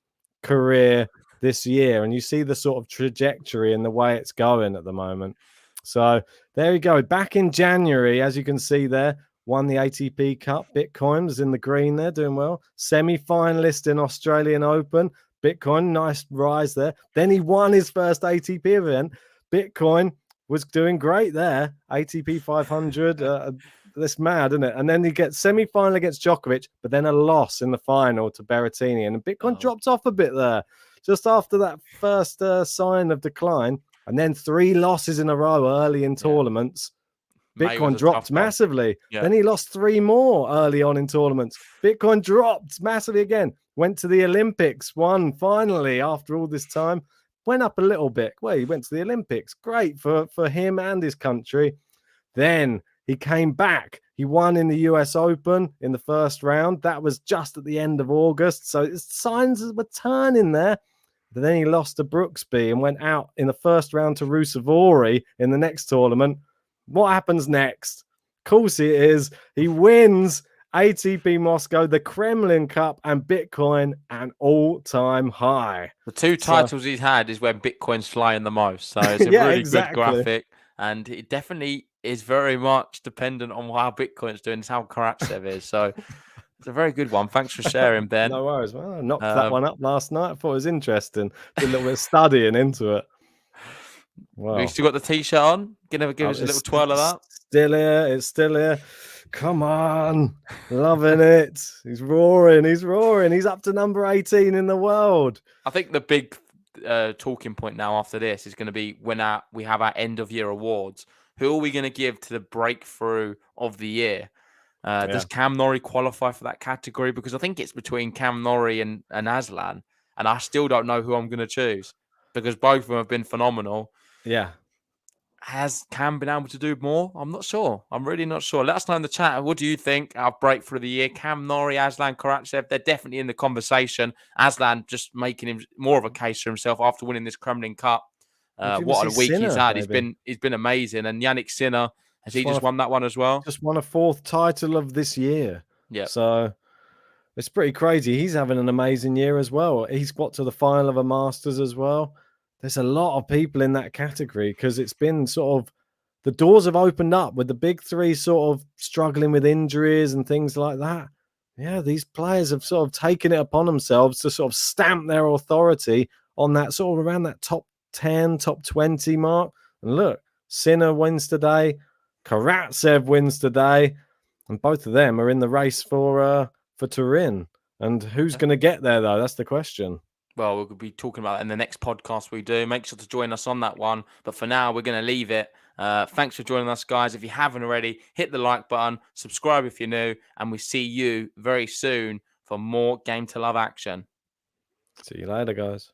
career this year. And you see the sort of trajectory and the way it's going at the moment. So there you go. Back in January, as you can see there, won the ATP Cup. Bitcoin was in the green there, doing well. Semi-finalist in Australian Open. Bitcoin, nice rise there. Then he won his first ATP event. Bitcoin was doing great there. ATP 500. That's mad, isn't it? And then he gets semi-final against Djokovic, but then a loss in the final to Berrettini. And Bitcoin dropped off a bit there just after that first sign of decline. And then 3 losses in a row early in tournaments. Bitcoin dropped massively. Yeah. Then he lost 3 more early on in tournaments. Bitcoin dropped massively again. Went to the Olympics, won finally after all this time. Went up a little bit. Well, he went to the Olympics. Great for him and his country. Then he came back. He won in the US Open in the first round. That was just at the end of August. So signs were turning there. But then he lost to Brooksby and went out in the first round to Rusevori in the next tournament. What happens next? course it is. He wins ATP Moscow, the Kremlin Cup, and Bitcoin an all-time high. The two titles he's had is when Bitcoin's flying the most. So it's a Yeah, really exactly. good graphic. And it definitely is very much dependent on how Bitcoin's doing. It's how Karatsev is. So it's a very good one. Thanks for sharing, Ben. No worries. Well, I knocked that one up last night. I thought it was interesting. Did a little bit of studying into it. Wow. We still got the t-shirt on. Gonna give us a little twirl of that. Still here. It's still here. Come on. Loving it. He's roaring. He's roaring. He's up to number 18 in the world. I think the big talking point now after this is going to be when we have our end of year awards. Who are we going to give to the breakthrough of the year? Does Cam Norrie qualify for that category? Because I think it's between Cam Norrie and Aslan. And I still don't know who I'm going to choose because both of them have been phenomenal. Yeah. Has Cam been able to do more? I'm not sure. I'm really not sure. Let us know in the chat. What do you think? Our breakthrough of the year. Cam Norrie, Aslan, Karatsev. They're definitely in the conversation. Aslan just making him more of a case for himself after winning this Kremlin Cup. What a week he's had. Maybe. He's been amazing. And Yannick Sinner, has he just won that one as well? Just won a 4th title of this year. Yeah. So it's pretty crazy. He's having an amazing year as well. He's got to the final of a Masters as well. There's a lot of people in that category because it's been sort of the doors have opened up with the big three sort of struggling with injuries and things like that. Yeah, these players have sort of taken it upon themselves to sort of stamp their authority on that sort of around that top 10, top 20 mark. And look, Sinner wins today, Karatsev wins today, and both of them are in the race for Turin. And who's going to get there, though? That's the question. Well, we'll be talking about it in the next podcast we do. Make sure to join us on that one. But for now, we're going to leave it. Thanks for joining us, guys. If you haven't already, hit the like button, subscribe if you're new, and we see you very soon for more Game to Love action. See you later, guys.